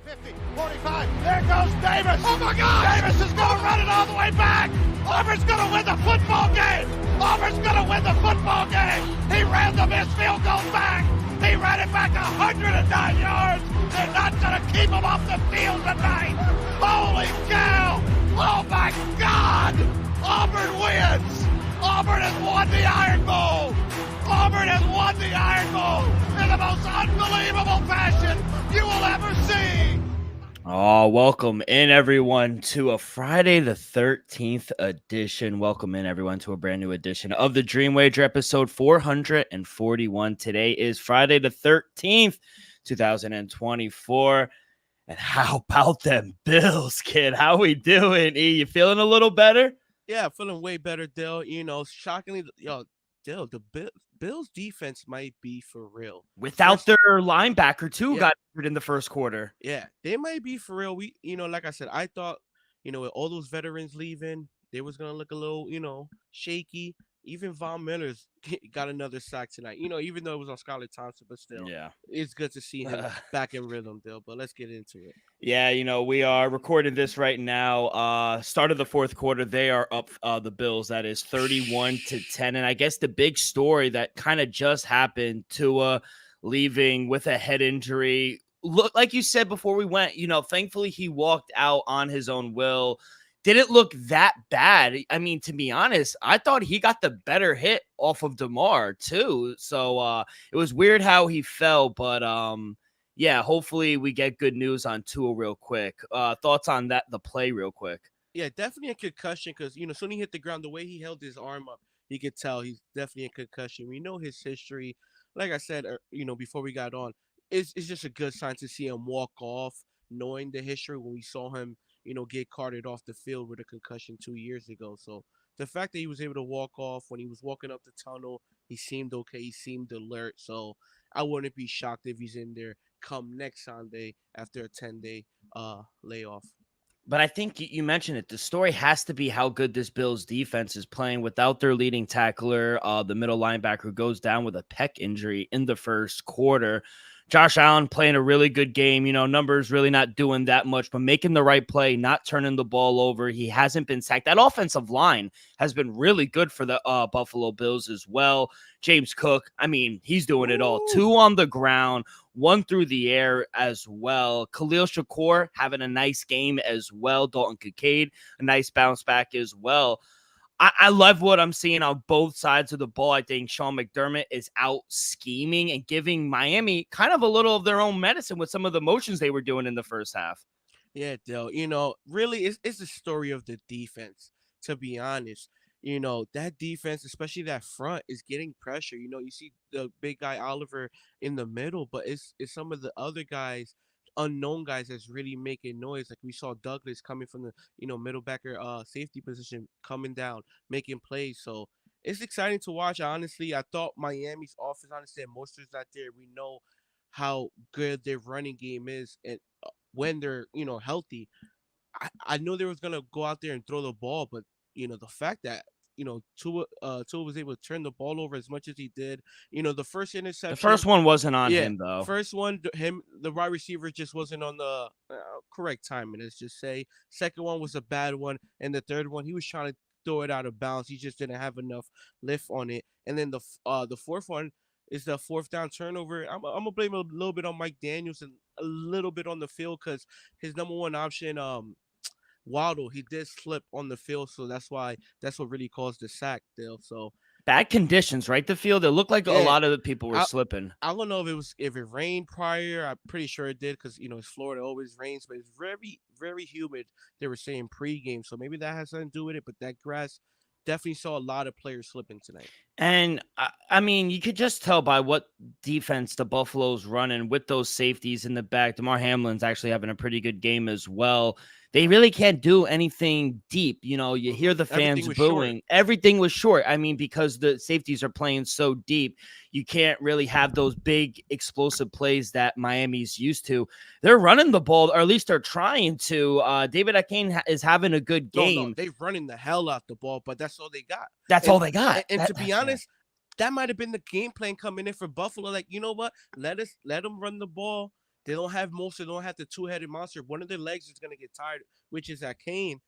50, 45. There goes Davis. Oh, my God. Davis is going to run it all the way back. Auburn's going to win the football game. Auburn's going to win the football game. He ran the missed field goal back. He ran it back 109 yards. They're not going to keep him off the field tonight. Holy cow. Oh, my God. Auburn wins. Auburn has won the Iron Bowl. Auburn has won the Iron Bowl in the most unbelievable fashion you will ever see. Oh, welcome in, everyone, to a Friday the 13th edition. Welcome in, everyone, to a brand new edition of the Dream Wager, episode 441. Today is Friday the 13th, 2024. And how about them Bills, kid? How we doing, E? You feeling a little better? Yeah, feeling way better, Dill. You know, shockingly, Dill, the Bills defense might be for real. Without their linebacker, too, got injured in the first quarter. Yeah, they might be for real. Like I said, I thought, with all those veterans leaving, they was going to look a little, shaky. Even Von Miller's got another sack tonight. Even though it was on Skylar Thompson, but still, it's good to see him back in rhythm, Dill. But let's get into it. Yeah, we are recording this right now. Start of the fourth quarter, they are up the Bills. That is 31-10. And I guess the big story that kind of just happened, Tua leaving with a head injury. Look, like you said before we went, thankfully he walked out on his own will. Didn't look that bad. I mean, to be honest, I thought he got the better hit off of DeMar too. So it was weird how he fell, but yeah, hopefully we get good news on Tua real quick. Thoughts on the play real quick? Yeah, definitely a concussion because, soon he hit the ground, the way he held his arm up, you could tell he's definitely a concussion. We know his history. Like I said, before we got on, it's just a good sign to see him walk off, knowing the history when we saw him, get carted off the field with a concussion 2 years ago. So the fact that he was able to walk off when he was walking up the tunnel, he seemed okay. He seemed alert. So I wouldn't be shocked if he's in there come next Sunday after a 10-day layoff. But I think you mentioned it. The story has to be how good this Bills defense is playing without their leading tackler, the middle linebacker who goes down with a pec injury in the first quarter. Josh Allen playing a really good game, numbers really not doing that much, but making the right play, not turning the ball over. He hasn't been sacked. That offensive line has been really good for the Buffalo Bills as well. James Cook, I mean, he's doing it all. 2 on the ground, 1 through the air as well. Khalil Shakur having a nice game as well. Dalton Kincaid, a nice bounce back as well. I love what I'm seeing on both sides of the ball. I think Sean McDermott is out scheming and giving Miami kind of a little of their own medicine with some of the motions they were doing in the first half. Yeah, Dale, really, it's the story of the defense, to be honest. That defense, especially that front, is getting pressure. You see the big guy Oliver in the middle, but it's some of the other guys, unknown guys, that's really making noise. Like we saw Douglas coming from the middle backer safety position, coming down, making plays. So it's exciting to watch. Honestly, I thought Miami's offense, honestly, and Mostert's not there. We know how good their running game is, and when they're healthy. I know they was gonna go out there and throw the ball, but the fact that Tua was able to turn the ball over as much as he did. The first interception. The first one wasn't on him, though. First one, the wide receiver just wasn't on the correct timing, let's just say. Second one was a bad one. And the third one, he was trying to throw it out of bounds. He just didn't have enough lift on it. And then the fourth one is the fourth down turnover. I'm going to blame a little bit on Mike Daniels and a little bit on the field because his number one option, Waddle, he did slip on the field, so that's what really caused the sack, Dale. So bad conditions, right? The field, it looked like a lot of the people were slipping. I don't know if it rained prior. I'm pretty sure it did because it's Florida, always rains, but it's very, very humid. They were saying pregame, so maybe that has something to do with it. But that grass definitely saw a lot of players slipping tonight. And I mean, you could just tell by what defense the Buffalo's running with those safeties in the back. DeMar Hamlin's actually having a pretty good game as well. They really can't do anything deep. You hear the fans booing. Everything was short. I mean, because the safeties are playing so deep, you can't really have those big explosive plays that Miami's used to. They're running the ball, or at least they're trying to. David Akane is having a good game. No, they're running the hell out the ball, but that's all they got. That's all they got. And to be honest, that might have been the game plan coming in for Buffalo. Like, you know what? Let them run the ball. They don't have the two-headed monster. One of their legs is gonna get tired, which is at Kane.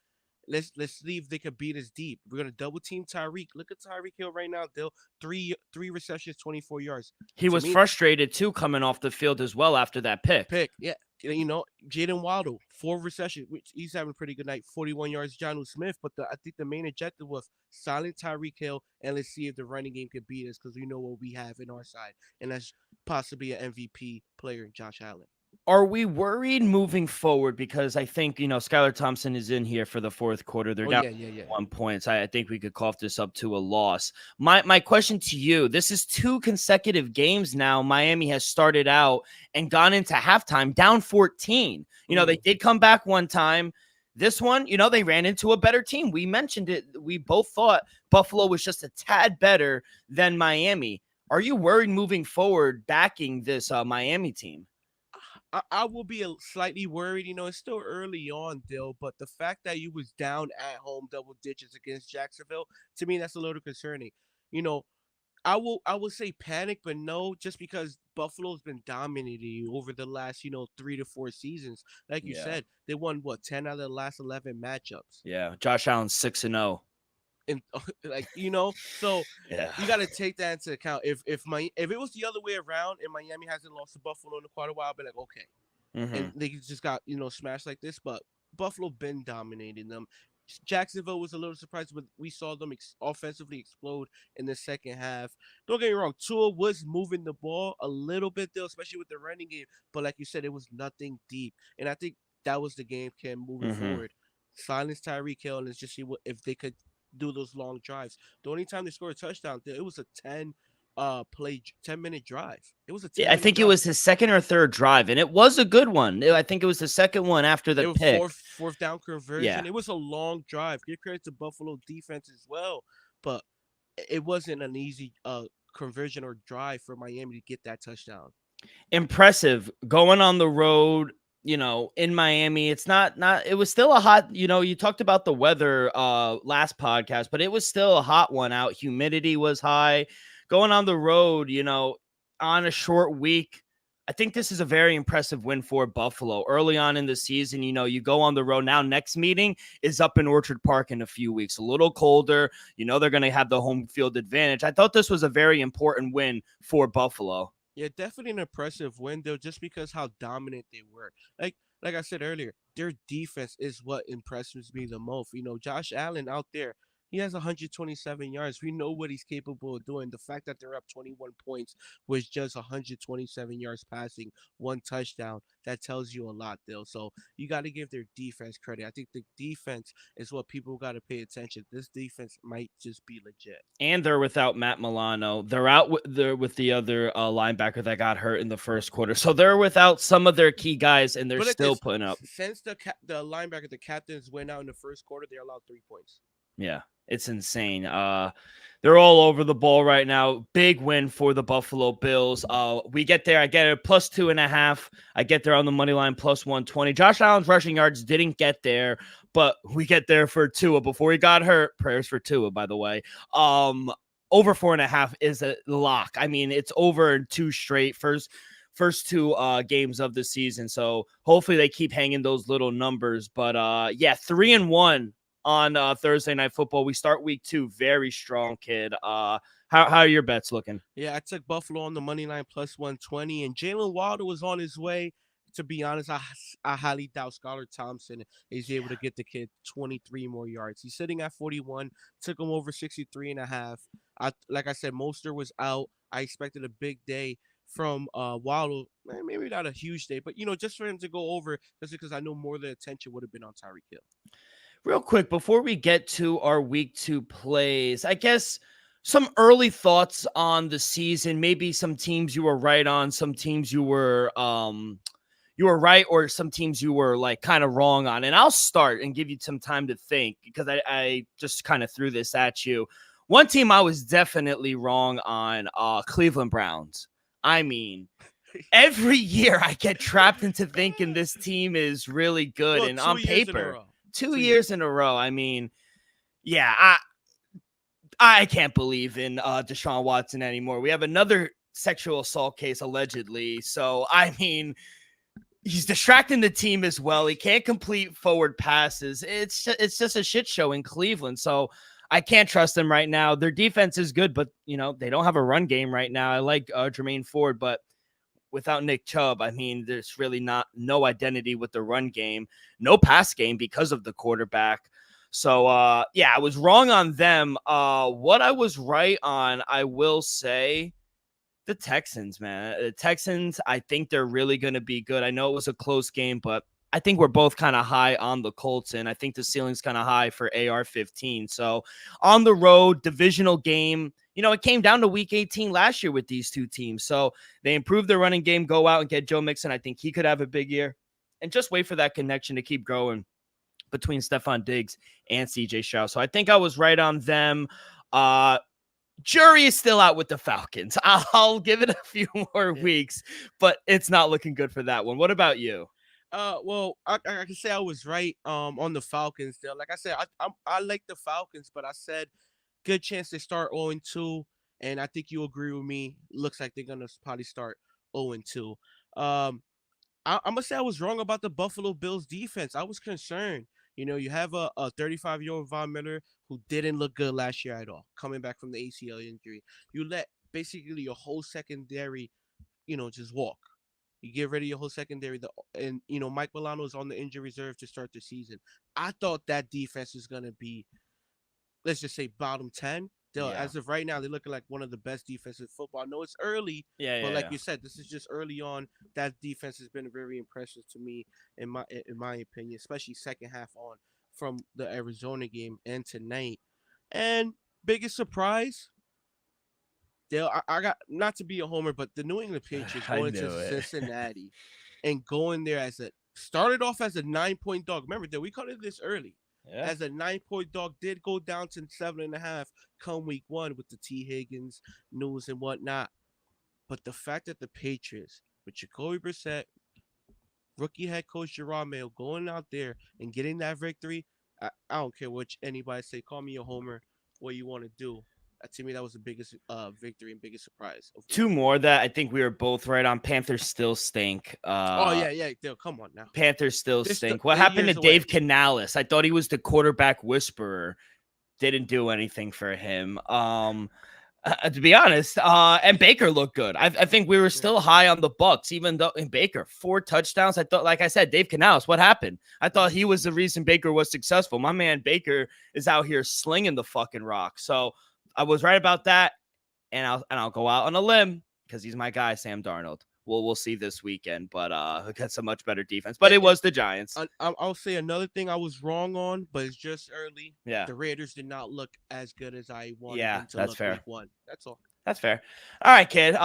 Let's see if they can beat us deep. We're gonna double team Tyreek. Look at Tyreek Hill right now. They'll three receptions, 24 yards. He To was me, frustrated too coming off the field as well after that pick. yeah. Jaden Waddle, 4 receptions, which he's having a pretty good night, 41 yards. Jonnu Smith, but I think the main objective was silent Tyreek Hill, and let's see if the running game can beat us because we know what we have in our side, and that's possibly an MVP player, Josh Allen. Are we worried moving forward? Because I think, Skylar Thompson is in here for the fourth quarter. They're down Yeah. 1 point. I think we could cough this up to a loss. My question to you, this is 2 consecutive games now. Miami has started out and gone into halftime down 14. They did come back one time. This one, they ran into a better team. We mentioned it. We both thought Buffalo was just a tad better than Miami. Are you worried moving forward backing this Miami team? I will be slightly worried. It's still early on, Dill, but the fact that you was down at home double digits against Jacksonville, to me, that's a little concerning. I will say panic, but no, just because Buffalo's been dominating you over the last 3 to 4 seasons. Like you said, they won 10 out of the last 11 matchups. Yeah, Josh Allen's 6-0. And so you got to take that into account. If it was the other way around and Miami hasn't lost to Buffalo in quite a while, I'd be like, okay, and they just got smashed like this. But Buffalo been dominating them. Jacksonville was a little surprised, but we saw them offensively explode in the second half. Don't get me wrong, Tua was moving the ball a little bit though, especially with the running game. But like you said, it was nothing deep, and I think that was the game plan moving forward. Silence Tyreek Hill and let's just see if they could do those long drives. The only time they scored a touchdown, it was a 10-minute drive. It was I think it was his second or third drive, and it was a good one. I think it was the second one after the pick. Fourth down conversion. Yeah. It was a long drive. Give credit to Buffalo defense as well, but it wasn't an easy conversion or drive for Miami to get that touchdown. Impressive going on the road. In Miami, it's not, it was still a hot, you talked about the weather last podcast, but it was still a hot one out. Humidity was high. Going on the road, on a short week, I think this is a very impressive win for Buffalo. Early on in the season, you go on the road. Now, next meeting is up in Orchard Park in a few weeks. A little colder. They're going to have the home field advantage. I thought this was a very important win for Buffalo. Yeah, definitely an impressive win, though, just because how dominant they were. Like I said earlier, their defense is what impresses me the most. Josh Allen out there, he has 127 yards. We know what he's capable of doing. The fact that they're up 21 points was just 127 yards passing, 1 touchdown. That tells you a lot, though. So you got to give their defense credit. I think the defense is what people got to pay attention. This defense might just be legit. And they're without Matt Milano. They're out with the other linebacker that got hurt in the first quarter. So they're without some of their key guys, and they're still putting up. Since the linebacker, the captains went out in the first quarter, they allowed 3 points. Yeah, it's insane. They're all over the ball right now. Big win for the Buffalo Bills. We get there. I get it +2.5. I get there on the money line +120. Josh Allen's rushing yards didn't get there, but we get there for Tua before he got hurt. Prayers for Tua, by the way. Over 4.5 is a lock. I mean, it's over in 2 straight first 2 games of the season. So hopefully they keep hanging those little numbers. But 3-1. On Thursday Night Football. We start week 2 very strong, kid. How are your bets looking? Yeah, I took Buffalo on the money line +120, and Jalen Waddle was on his way. To be honest, I highly doubt Skylar Thompson is able to get the kid 23 more yards. He's sitting at 41, took him over 63.5. Like I said, Mostert was out. I expected a big day from Waddle. Maybe not a huge day, but just for him to go over, just because I know more of the attention would have been on Tyreek Hill. Real quick, before we get to our week 2 plays, I guess some early thoughts on the season, maybe some teams you were right on, some teams you were right, or some teams you were like kind of wrong on. And I'll start and give you some time to think because I just kind of threw this at you. One team I was definitely wrong on, Cleveland Browns. I mean, every year I get trapped into thinking this team is really good, and on paper. 2 years in a row. I mean, yeah, I can't believe in Deshaun Watson anymore. We have another sexual assault case allegedly. So, I mean, He's distracting the team as well. He can't complete forward passes. It's just a shit show in Cleveland. So I can't trust them right now. Their defense is good, but they don't have a run game right now. I like Jermaine Ford, but without Nick Chubb, I mean, there's really no identity with the run game, no pass game because of the quarterback. So I was wrong on them. What I was right on, I will say, the Texans, man. The Texans, I think they're really going to be good. I know it was a close game, but I think we're both kind of high on the Colts, and I think the ceiling's kind of high for AR-15. So on the road, divisional game, it came down to week 18 last year with these two teams. So they improved their running game, go out and get Joe Mixon. I think he could have a big year. And just wait for that connection to keep growing between Stephon Diggs and CJ Stroud. So I think I was right on them. Jury is still out with the Falcons. I'll give it a few more weeks, but it's not looking good for that one. What about you? Well, I can say I was right on the Falcons there. Like I said, I like the Falcons, but I said good chance they start 0-2, and I think you agree with me. Looks like they're gonna probably start 0-2. I'm gonna say I was wrong about the Buffalo Bills defense. I was concerned. You have a 35-year-old Von Miller who didn't look good last year at all, coming back from the ACL injury. You let basically your whole secondary, just walk. You get rid of your whole secondary, and Mike Milano is on the injury reserve to start the season. I thought that defense is gonna be, let's just say, bottom 10. As of right now, they're looking like one of the best defenses in football. I know it's early, but like you said, this is just early on. That defense has been very impressive to me, in my opinion, especially second half on from the Arizona game and tonight. And biggest surprise, I got, not to be a homer, but the New England Patriots going to Cincinnati and going there started off as a 9-point dog. Remember that we covered this early. Yeah. As a 9-point dog, did go down to 7.5 come week 1 with the T. Higgins news and whatnot. But the fact that the Patriots, with Jacoby Brissett, rookie head coach Jerome Mayo, going out there and getting that victory, I don't care what anybody say. Call me a homer, what you want to do. To me, that was the biggest victory and biggest surprise. Two more that I think we were both right on. Panthers still stink. Yeah. Come on now. Panthers still stink. What happened to Dave Canales? I thought he was the quarterback whisperer. Didn't do anything for him. To be honest, and Baker looked good. I think we were still high on the Bucs, even though in Baker 4 touchdowns. I thought, like I said, Dave Canales. What happened? I thought he was the reason Baker was successful. My man Baker is out here slinging the fucking rock. So I was right about that, and I'll go out on a limb because he's my guy, Sam Darnold. We'll see this weekend, but he'll get some much better defense. But it was the Giants. I'll say another thing I was wrong on, but it's just early. Yeah, the Raiders did not look as good as I wanted them to look fair. Week 1. That's all. That's fair. All right, kid.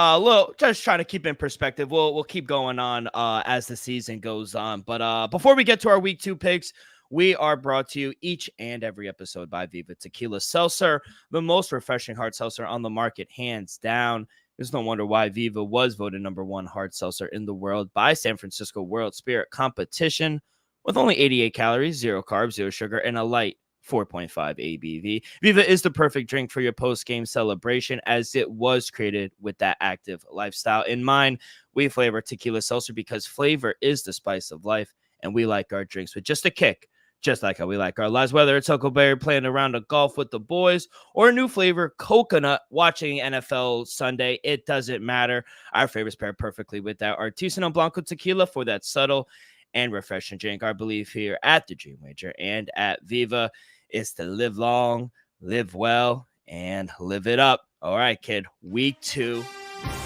Just trying to keep in perspective. We'll keep going on as the season goes on. But before we get to our week 2 picks, we are brought to you each and every episode by Viva Tequila Seltzer, the most refreshing hard seltzer on the market, hands down. There's no wonder why Viva was voted #1 hard seltzer in the world by San Francisco World Spirit Competition, with only 88 calories, 0 carbs, 0 sugar, and a light 4.5 ABV. Viva is the perfect drink for your post-game celebration, as it was created with that active lifestyle in mind. We flavor tequila seltzer because flavor is the spice of life, and we like our drinks with just a kick, just like how we like our lives, whether it's Huckleberry playing a round of golf with the boys or a new flavor, coconut, watching NFL Sunday. It doesn't matter. Our favorites pair perfectly with that Artisanal Blanco tequila for that subtle and refreshing drink. Our belief here at the Dream Wager and at Viva is to live long, live well, and live it up. All right, kid. Week 2.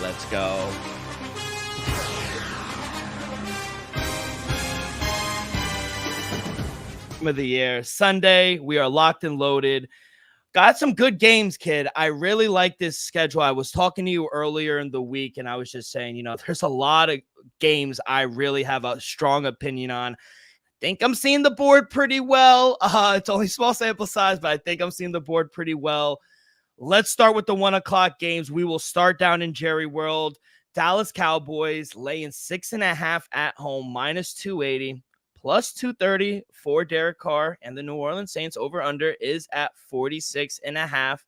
Let's go. Of the year Sunday, we are locked and loaded. Got some good games, kid. I really like this schedule. I was talking to you earlier in the week, and I was just saying, there's a lot of games I really have a strong opinion on. I think I'm seeing the board pretty well. It's only small sample size, but I think I'm seeing the board pretty well. Let's start with the 1:00 games. We will start down in Jerry World. Dallas Cowboys laying 6.5 at home, -280. Plus 230 for Derek Carr, and the New Orleans Saints over-under is at 46.5.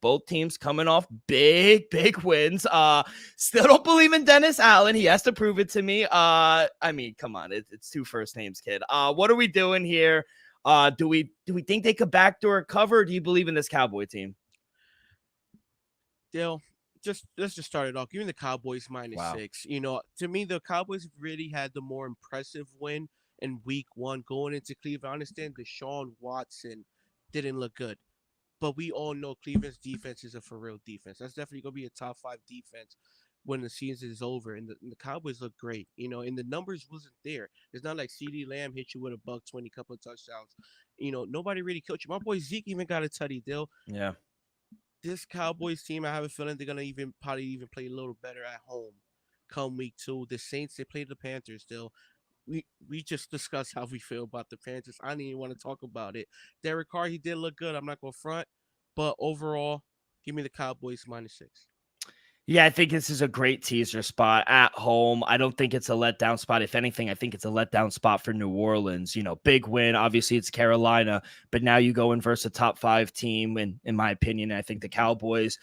Both teams coming off big wins. Still don't believe in Dennis Allen. He has to prove it to me. I mean, come on, it's two first names, kid. What are we doing here? Do we think they could backdoor cover? Or do you believe in this Cowboy team? Dale, let's just start it off. Give me the Cowboys -6. You know, to me, the Cowboys really had the more impressive win in week 1 going into Cleveland. I understand Deshaun Watson didn't look good, but we all know Cleveland's defense is a for real defense. That's definitely going to be a top 5 defense when the season is over. And the Cowboys look great, you know, and the numbers wasn't there. It's not like CeeDee Lamb hit you with a $120, couple of touchdowns. You know, nobody really killed you. My boy Zeke even got a tutty, Dill. Yeah. This Cowboys team, I have a feeling they're gonna probably even play a little better at home come week 2. The Saints, they played the Panthers still. We just discussed how we feel about the Panthers. I didn't even want to talk about it. Derek Carr, he did look good. I'm not gonna front, but overall, give me the Cowboys -6. Yeah, I think this is a great teaser spot at home. I don't think it's a letdown spot. If anything, I think it's a letdown spot for New Orleans. You know, big win. Obviously, it's Carolina, but now you go in versus a top 5 team. And in my opinion, I think the Cowboys,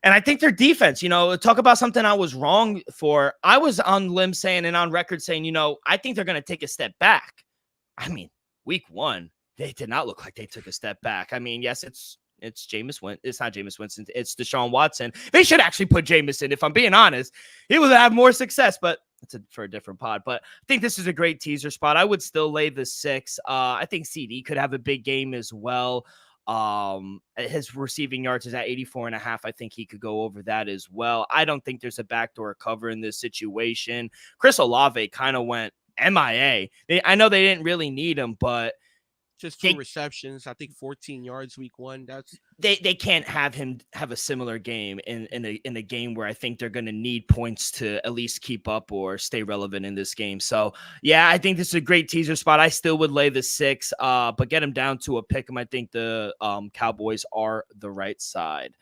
and I think their defense, you know, talk about something I was wrong for. I was on limb saying and on record saying, you know, I think they're going to take a step back. I mean, week 1, they did not look like they took a step back. I mean, yes, it's Jameis Winston. It's not Jameis Winston. It's Deshaun Watson. They should actually put Jameis in. If I'm being honest, he will have more success, but it's for a different pod. But I think this is a great teaser spot. I would still lay the 6. I think CD could have a big game as well. His receiving yards is at 84.5. I think he could go over that as well. I don't think there's a backdoor cover in this situation. Chris Olave kind of went MIA. I know they didn't really need him, but just 2 receptions, I think 14 yards week 1. That's they can't have him have a similar game in a game where I think they're going to need points to at least keep up or stay relevant in this game. So yeah, I think this is a great teaser spot. I still would lay the 6, but get him down to a pick 'em. I think the Cowboys are the right side.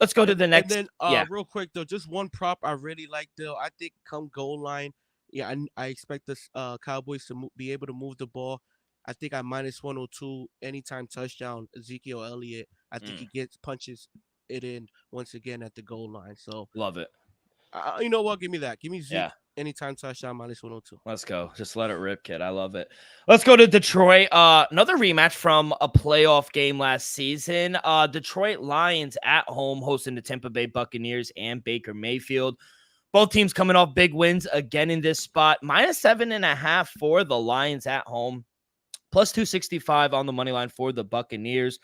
Let's go to the next. And then real quick though, just one prop I really like though. I think come goal line, yeah, I expect this Cowboys to be able to move the ball. I think at -102, anytime touchdown, Ezekiel Elliott, I think he punches it in once again at the goal line. So love it. You know what? Give me that. Give me Zeke anytime touchdown -102. Let's go. Just let it rip, kid. I love it. Let's go to Detroit. Another rematch from a playoff game last season. Detroit Lions at home hosting the Tampa Bay Buccaneers and Baker Mayfield. Both teams coming off big wins again in this spot. -7.5 for the Lions at home. Plus 265 on the money line for the Buccaneers.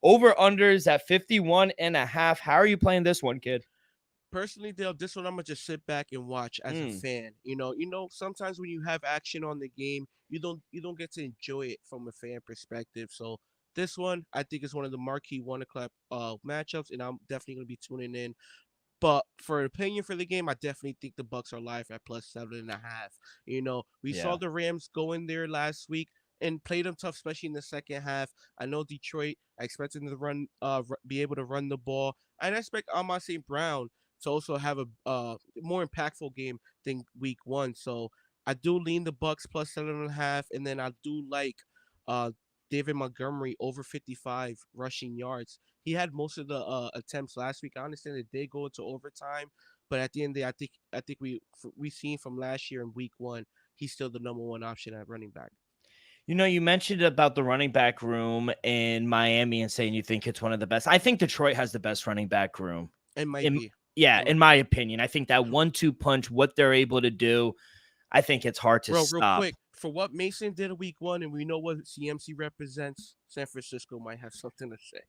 Over-unders at 51.5. How are you playing this one, kid? Personally, Dale, this one I'm going to just sit back and watch as a fan. You know, sometimes when you have action on the game, you don't get to enjoy it from a fan perspective. So this one, I think is one of the marquee 1 o'clock matchups, and I'm definitely going to be tuning in. But for an opinion for the game, I definitely think the Bucs are live at +7.5. You know, we saw the Rams go in there last week and played them tough, especially in the second half. I know Detroit, I expect them to be able to run the ball. And I expect Amon St. Brown to also have a more impactful game than week 1. So I do lean the Bucs +7.5, and then I do like David Montgomery over 55 rushing yards. He had most of the attempts last week. I understand it did go into overtime, but at the end of the day, I think we seen from last year in week 1, he's still the number 1 option at running back. You know, you mentioned about the running back room in Miami and saying you think it's one of the best. I think Detroit has the best running back room. It might be. Yeah, in my opinion. I think that 1-2 punch, what they're able to do, I think it's hard to stop. Real quick, for what Mason did in week 1, and we know what CMC represents, San Francisco might have something to say.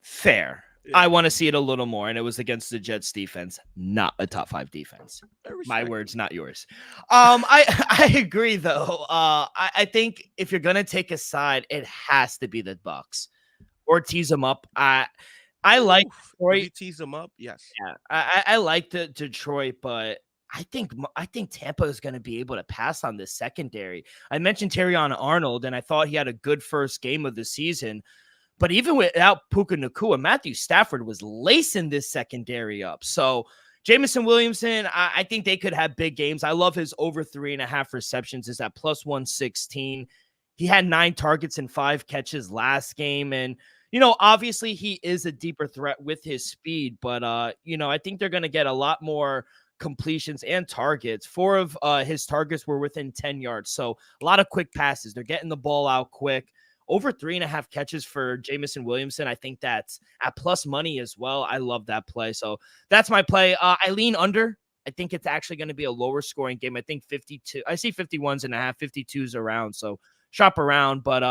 Fair. Yeah. I want to see it a little more, and it was against the Jets defense, not a top 5 defense. My words, not yours. I agree though. I think if you're gonna take a side, it has to be the Bucs or tease them up. I like Detroit. You tease them up, yes. Yeah, I like the Detroit, but I think Tampa is going to be able to pass on this secondary. I mentioned Terrion Arnold, and I thought he had a good first game of the season. But even without Puka Nacua, Matthew Stafford was lacing this secondary up. So Jameson Williamson, I think they could have big games. I love his over 3.5 receptions is at +116. He had 9 targets and 5 catches last game. And, obviously he is a deeper threat with his speed, but I think they're going to get a lot more completions and targets. 4 of his targets were within 10 yards. So a lot of quick passes. They're getting the ball out quick. Over 3.5 catches for Jamison Williamson. I think that's at plus money as well. I love that play. So that's my play. I lean under. I think it's actually going to be a lower scoring game. I think 52. I see 51.5, 52s around. So shop around. But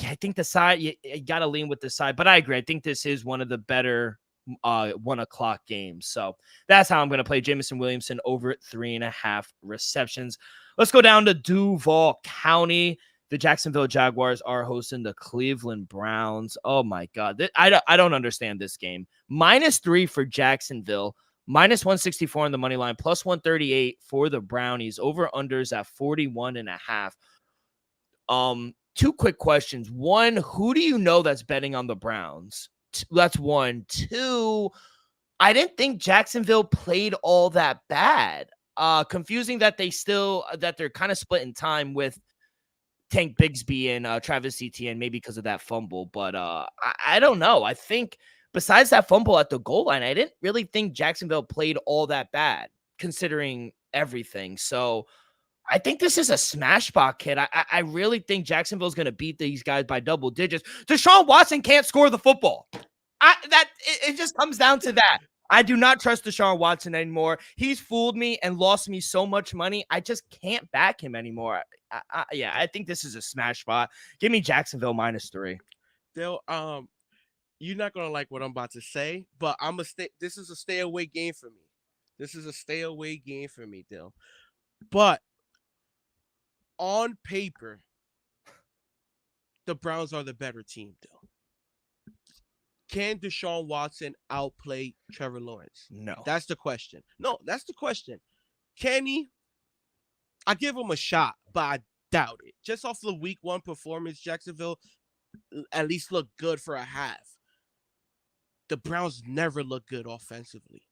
yeah, I think the side, you got to lean with the side. But I agree. I think this is one of the better 1 o'clock games. So that's how I'm going to play Jamison Williamson over 3.5 receptions. Let's go down to Duval County. The Jacksonville Jaguars are hosting the Cleveland Browns. Oh my God. I don't understand this game. -3 for Jacksonville, -164 on the money line, plus 138 for the Brownies. Over unders at 41.5. 2 quick questions. 1, who do you know that's betting on the Browns? That's 1. 2, I didn't think Jacksonville played all that bad. Confusing that they're kind of split in time with Tank Bigsby and Travis Etienne, maybe because of that fumble. But I don't know. I think besides that fumble at the goal line, I didn't really think Jacksonville played all that bad, considering everything. So I think this is a smash spot, kid. I really think Jacksonville's going to beat these guys by double digits. Deshaun Watson can't score the football. It just comes down to that. I do not trust Deshaun Watson anymore. He's fooled me and lost me so much money. I just can't back him anymore. I think this is a smash spot. Give me Jacksonville -3. They'll you're not gonna like what I'm about to say, but this is a stay away game for me. This is a stay away game for me, Dill. But on paper, the Browns are the better team, Dill. Can Deshaun Watson outplay Trevor Lawrence? No. That's the question. No, that's the question. Can he? I give him a shot, but I doubt it. Just off the week 1 performance, Jacksonville at least looked good for a half. The Browns never look good offensively.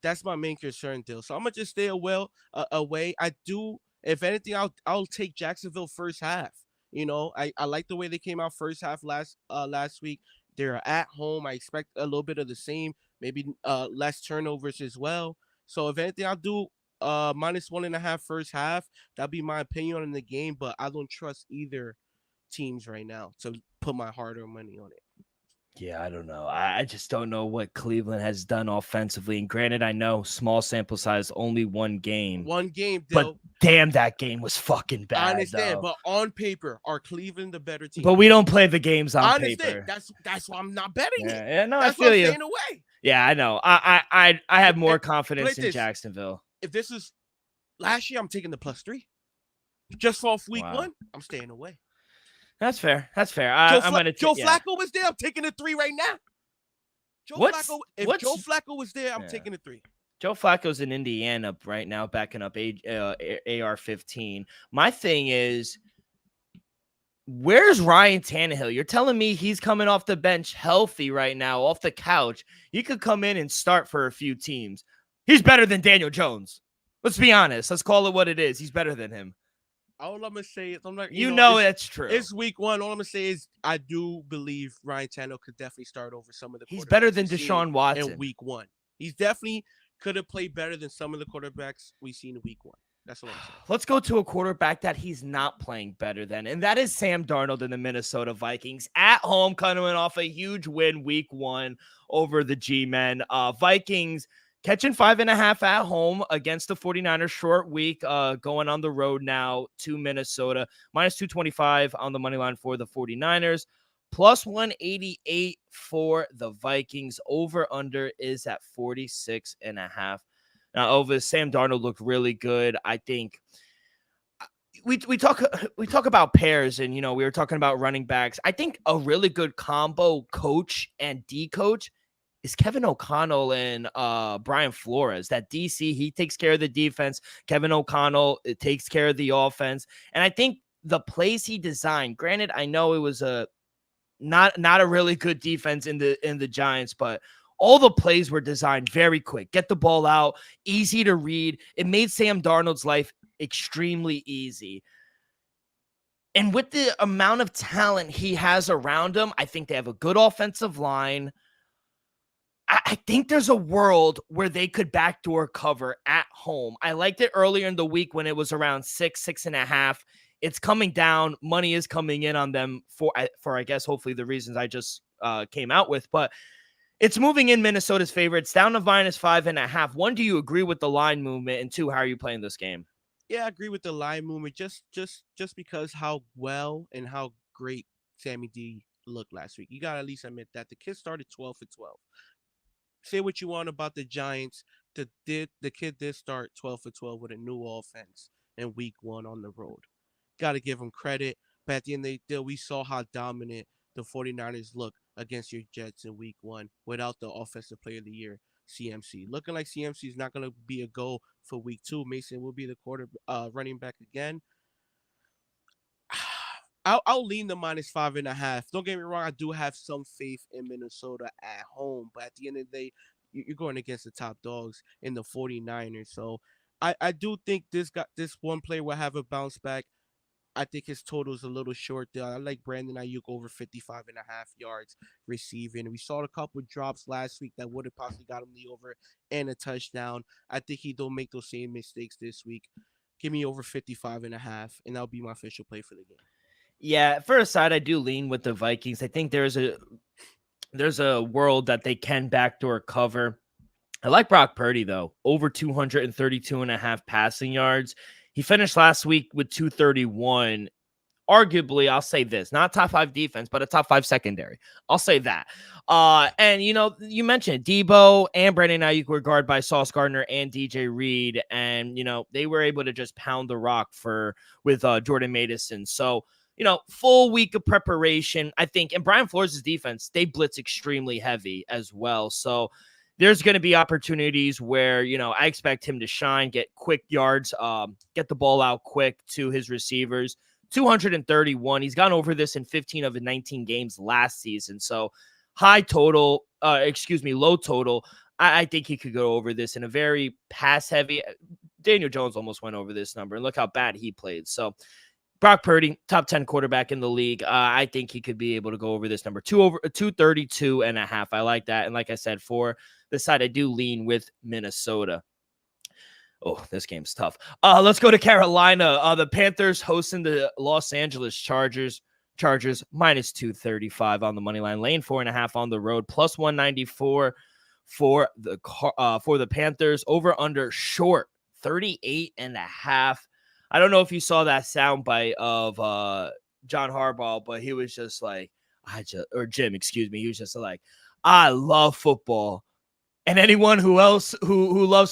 That's my main concern, Dill. So I'm going to just stay away. I do, if anything, I'll take Jacksonville first half. I like the way they came out first half last week. They're at home. I expect a little bit of the same, maybe less turnovers as well. So if anything, I'll do -1.5 first half. That'll be my opinion on the game, but I don't trust either teams right now to put my hard-earned money on it. Yeah, I don't know. I just don't know what Cleveland has done offensively. And granted, I know small sample size, only 1 game. But damn, that game was fucking bad. I understand, though. but on paper, are Cleveland the better team? But we don't play the games on paper. Paper. That's why I'm not betting it. Yeah, no, that's I feel why I'm you. staying away. Yeah, I know. I have more confidence in Jacksonville. If this is last year, I'm taking the +3. Just off week 1, I'm staying away. That's fair. I'm gonna Joe Flacco was there. I'm taking a 3 right now. If Joe Flacco was there, I'm taking a 3. Joe Flacco's in Indiana right now, backing up AR-15. My thing is, where's Ryan Tannehill? You're telling me he's coming off the bench healthy right now, off the couch. He could come in and start for a few teams. He's better than Daniel Jones. Let's be honest. Let's call it what it is. He's better than him. All I'm gonna say is, that's true. It's week 1. All I'm gonna say is, I do believe Ryan Tannehill could definitely start over some of the. He's better than Deshaun Watson in week 1. He's definitely could have played better than some of the quarterbacks we've seen in week 1. That's what I'm saying. Let's go to a quarterback that he's not playing better than, and that is Sam Darnold and the Minnesota Vikings at home, coming off a huge win week 1 over the G-Men. Vikings catching 5.5 at home against the 49ers. Short week, going on the road now to Minnesota. -225 on the money line for the 49ers. +188 for the Vikings. Over under is at 46.5. Now, Elvis, Sam Darnold looked really good. I think we talk about pairs, and we were talking about running backs. I think a really good combo coach and D coach is Kevin O'Connell and Brian Flores. That DC, he takes care of the defense. Kevin O'Connell takes care of the offense. And I think the plays he designed, granted, I know it was not a really good defense in the Giants, but all the plays were designed very quick. Get the ball out, easy to read. It made Sam Darnold's life extremely easy. And with the amount of talent he has around him, I think they have a good offensive line. I think there's a world where they could backdoor cover at home. I liked it earlier in the week when it was around 6.5. It's coming down. Money is coming in on them for I guess hopefully the reasons I just came out with, but it's moving in Minnesota's favor. It's down to -5.5. One, do you agree with the line movement? And two, how are you playing this game? Yeah, I agree with the line movement. Just because how well and how great Sammy D looked last week. You gotta at least admit that the kid started 12 for 12. Say what you want about the Giants. The kid did start 12 for 12 with a new offense in week one on the road. Got to give him credit. But at the end of the day, we saw how dominant the 49ers look against your Jets in week one without the offensive player of the year, CMC. Looking like CMC is not going to be a go for week two. Mason will be the running back again. I'll lean the -5.5. Don't get me wrong, I do have some faith in Minnesota at home, but at the end of the day, you're going against the top dogs in the 49ers. So I do think this one player will have a bounce back. I think his total is a little short there. I like Brandon Ayuk over 55.5 yards receiving. We saw a couple drops last week that would have possibly got him the over and a touchdown. I think he don't make those same mistakes this week. Give me over 55.5, and that'll be my official play for the game. Yeah, first side, I do lean with the Vikings. I think there's a world that they can backdoor cover. I like Brock Purdy, though, over 232.5 passing yards. He finished last week with 231. Arguably, I'll say this, not top 5 defense, but a top 5 secondary. I'll say that. And you mentioned Debo and Brandon Ayuk were guarded by Sauce Gardner and DJ Reed, and they were able to just pound the rock with Jordan Mason. So full week of preparation, I think. And Brian Flores' defense, they blitz extremely heavy as well. So there's going to be opportunities where, I expect him to shine, get quick yards, get the ball out quick to his receivers. 231. He's gone over this in 15 of the 19 games last season. So low total. I think he could go over this in a very pass heavy. Daniel Jones almost went over this number, and look how bad he played. So Brock Purdy, top 10 quarterback in the league. I think he could be able to go over this number 232.5. I like that. And like I said, for the side, I do lean with Minnesota. Oh, this game's tough. Let's go to Carolina. The Panthers hosting the Los Angeles Chargers. Chargers -235 on the money line. Lane 4.5 on the road. +194 for the Panthers. Over under short 38.5. I don't know if you saw that soundbite of John Harbaugh, but he was just like, Jim, excuse me. He was just like, I love football. And anyone who loves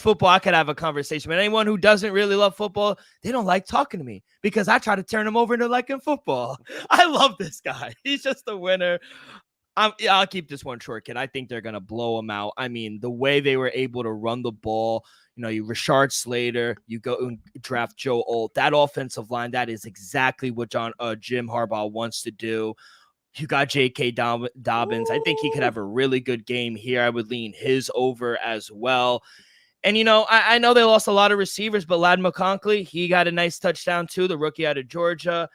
football, I could have a conversation. But anyone who doesn't really love football, they don't like talking to me because I try to turn them over into liking football. I love this guy. He's just a winner. I'll keep this one short, kid. I think they're going to blow him out. I mean, the way they were able to run the ball, you Rashard Slater, you go and draft Joe Alt. That offensive line, that is exactly what Jim Harbaugh wants to do. You got J.K. Dobbins. I think he could have a really good game here. I would lean his over as well. And, I know they lost a lot of receivers, but Ladd McConkey, he got a nice touchdown too, the rookie out of Georgia.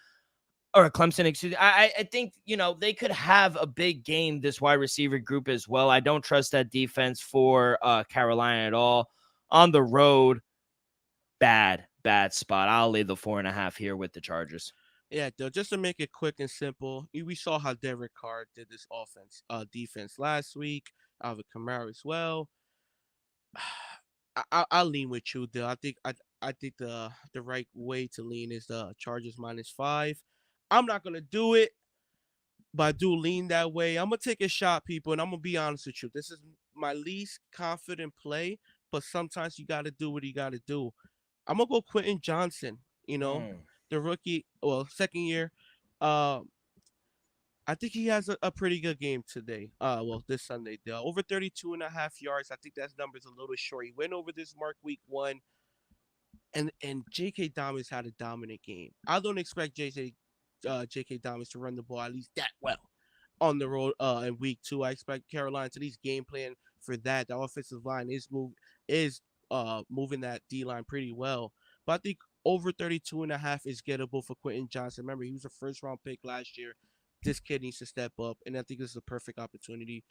Or Clemson, excuse me. I think, they could have a big game, this wide receiver group as well. I don't trust that defense for Carolina at all. On the road, bad spot. I'll lay the 4.5 here with the Chargers. Yeah, though, just to make it quick and simple, we saw how Derek Carr did this defense last week. Alvin Kamara as well. I'll lean with you, though. I think the right way to lean is the Chargers -5. I'm not gonna do it, but I do lean that way. I'm gonna take a shot, people, and I'm gonna be honest with you. This is my least confident play, but sometimes you gotta do what you gotta do. I'm gonna go Quentin Johnson. The rookie, second year. I think he has a pretty good game today. This Sunday. Over 32.5 yards. I think that number's a little short. He went over this mark week one. And J.K. Dobbins had a dominant game. I don't expect J.K. Dobbins to run the ball at least that well on the road in week two. I expect Carolina to at least game plan for that. The offensive line is moving that D line pretty well. But I think over 32.5 is gettable for Quentin Johnson. Remember, he was a first round pick last year. This kid needs to step up, and I think this is a perfect opportunity,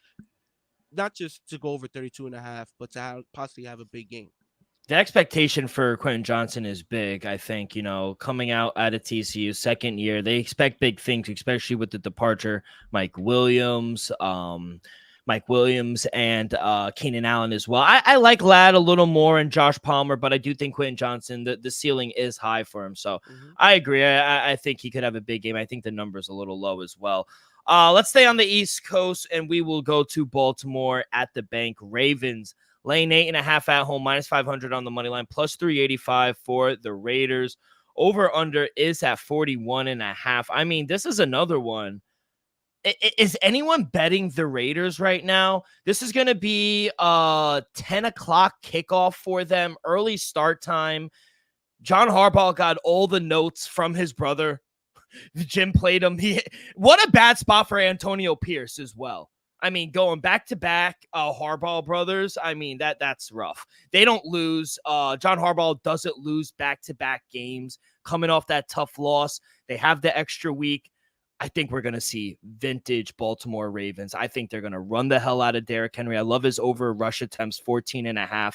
not just to go over 32.5, but to possibly have a big game. The expectation for Quentin Johnson is big. I think, coming out of TCU second year, they expect big things, especially with the departure Mike Williams, and Keenan Allen as well. I like Ladd a little more and Josh Palmer, but I do think Quentin Johnson, the ceiling is high for him. So I agree. I think he could have a big game. I think the number's a little low as well. Let's stay on the East Coast, and we will go to Baltimore at the bank. Ravens laying 8.5 at home, minus 500 on the money line, plus 385 for the Raiders. Over under is at 41.5. I mean, this is another one. Is anyone betting the Raiders right now? This is going to be a 10 o'clock kickoff for them, early start time. John Harbaugh got all the notes from his brother. Jim played him. What a bad spot for Antonio Pierce as well. I mean, going back-to-back Harbaugh brothers, I mean, that's rough. They don't lose. John Harbaugh doesn't lose back-to-back games coming off that tough loss. They have the extra week. I think we're going to see vintage Baltimore Ravens. I think they're going to run the hell out of Derrick Henry. I love his over rush attempts, 14.5.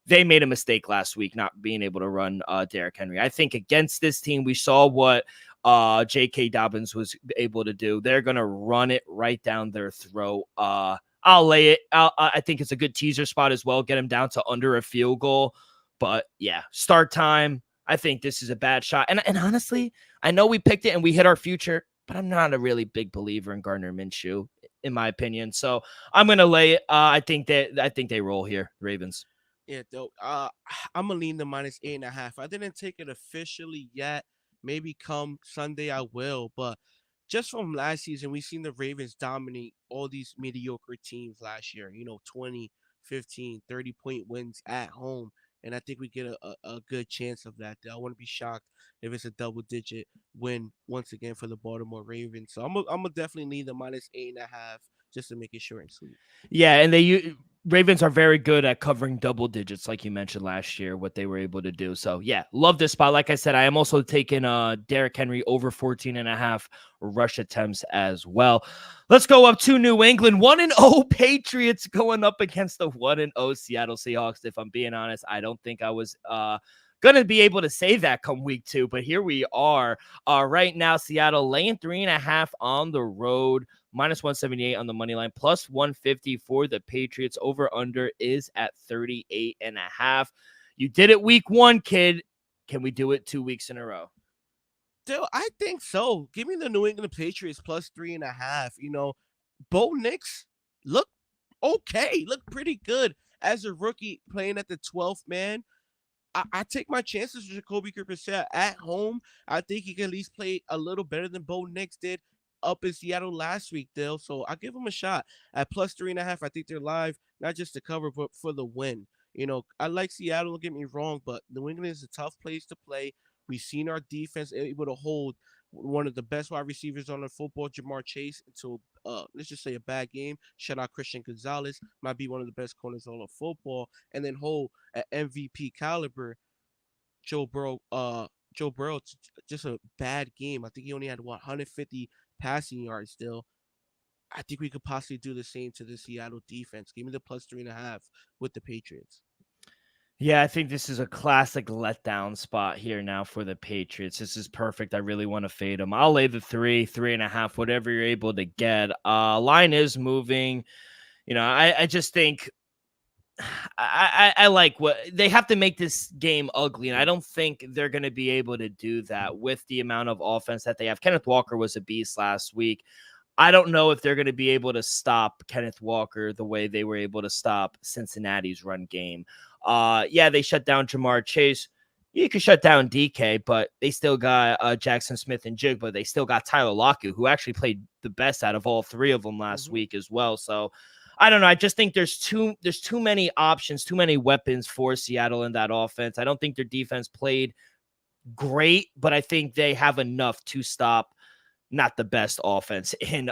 They made a mistake last week not being able to run Derrick Henry. I think against this team, we saw what J.K. Dobbins was able to do. They're going to run it right down their throat. I'll lay it. I think it's a good teaser spot as well. Get them down to under a field goal. But yeah, start time. I think this is a bad shot. And honestly, I know we picked it and we hit our future, but I'm not a really big believer in Gardner Minshew, in my opinion. So I'm going to lay it. I think they roll here, Ravens. Yeah, though. I'm gonna lean the minus 8.5. I didn't take it officially yet. Maybe come Sunday I will. But just from last season, we've seen the Ravens dominate all these mediocre teams last year. 20, 15, 30-point wins at home. And I think we get a good chance of that. I wouldn't be shocked if it's a double-digit win once again for the Baltimore Ravens. So I'm gonna definitely lean the minus 8.5 just to make it short and sweet. Yeah, and Ravens are very good at covering double digits, like you mentioned last year, what they were able to do. So, yeah, love this spot. Like I said, I am also taking Derrick Henry over 14.5 rush attempts as well. Let's go up to New England. 1-0 Patriots going up against the 1-0 Seattle Seahawks. If I'm being honest, I don't think I was going to be able to say that come week 2, but here we are. Right now, Seattle laying 3.5 on the road. Minus 178 on the money line, plus 150 for the Patriots. Over under is at 38.5. You did it week 1, kid. Can we do it 2 weeks in a row? Dude, I think so. Give me the New England Patriots plus 3.5. Bo Nix look okay, look pretty good as a rookie playing at the 12th man. I take my chances with Jacoby Brissett at home. I think he can at least play a little better than Bo Nix did up in Seattle last week, Dale. So I'll give them a shot at plus 3.5. I think they're live, not just to cover, but for the win. I like Seattle, don't get me wrong, but New England is a tough place to play. We've seen our defense able to hold one of the best wide receivers on the football, Jamar Chase, into let's just say a bad game. Shout out Christian Gonzalez, might be one of the best corners on the football, and then hold at MVP caliber Joe Burrow. Joe Burrow, just a bad game. I think he only had 150 passing yards still. I think we could possibly do the same to the Seattle defense. Give me the plus 3.5 with the Patriots. Yeah, I think this is a classic letdown spot here now for the Patriots. This is perfect. I really want to fade them. I'll lay the 3.5, whatever you're able to get. Line is moving. I just think I like what they have to make this game ugly, and I don't think they're going to be able to do that with the amount of offense that they have. Kenneth Walker was a beast last week. I don't know if they're going to be able to stop Kenneth Walker the way they were able to stop Cincinnati's run game. Yeah, they shut down Jamar Chase. You could shut down DK, but they still got Jackson Smith and Jigba. They still got Tyler Lockett, who actually played the best out of all 3 of them last week as well. So I don't know. I just think there's too many options, too many weapons for Seattle in that offense. I don't think their defense played great, but I think they have enough to stop not the best offense in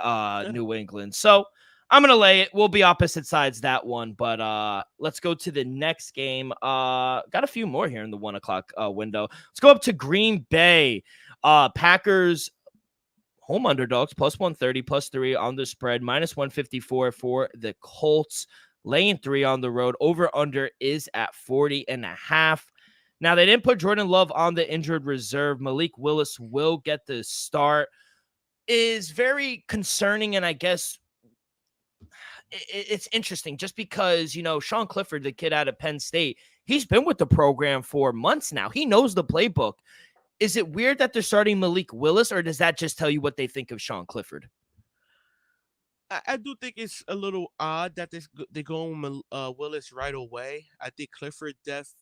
New England. So I'm going to lay it. We'll be opposite sides that one, but let's go to the next game. Got a few more here in the 1 o'clock window. Let's go up to Green Bay. Packers home underdogs, plus 130, plus 3 on the spread, minus 154 for the Colts. Laying 3 on the road. Over under is at 40.5. Now, they didn't put Jordan Love on the injured reserve. Malik Willis will get the start. Is very concerning, and I guess it's interesting just because, Sean Clifford, the kid out of Penn State, he's been with the program for months now. He knows the playbook. Is it weird that they're starting Malik Willis, or does that just tell you what they think of Sean Clifford? I do think it's a little odd that they go on Willis right away. I think Clifford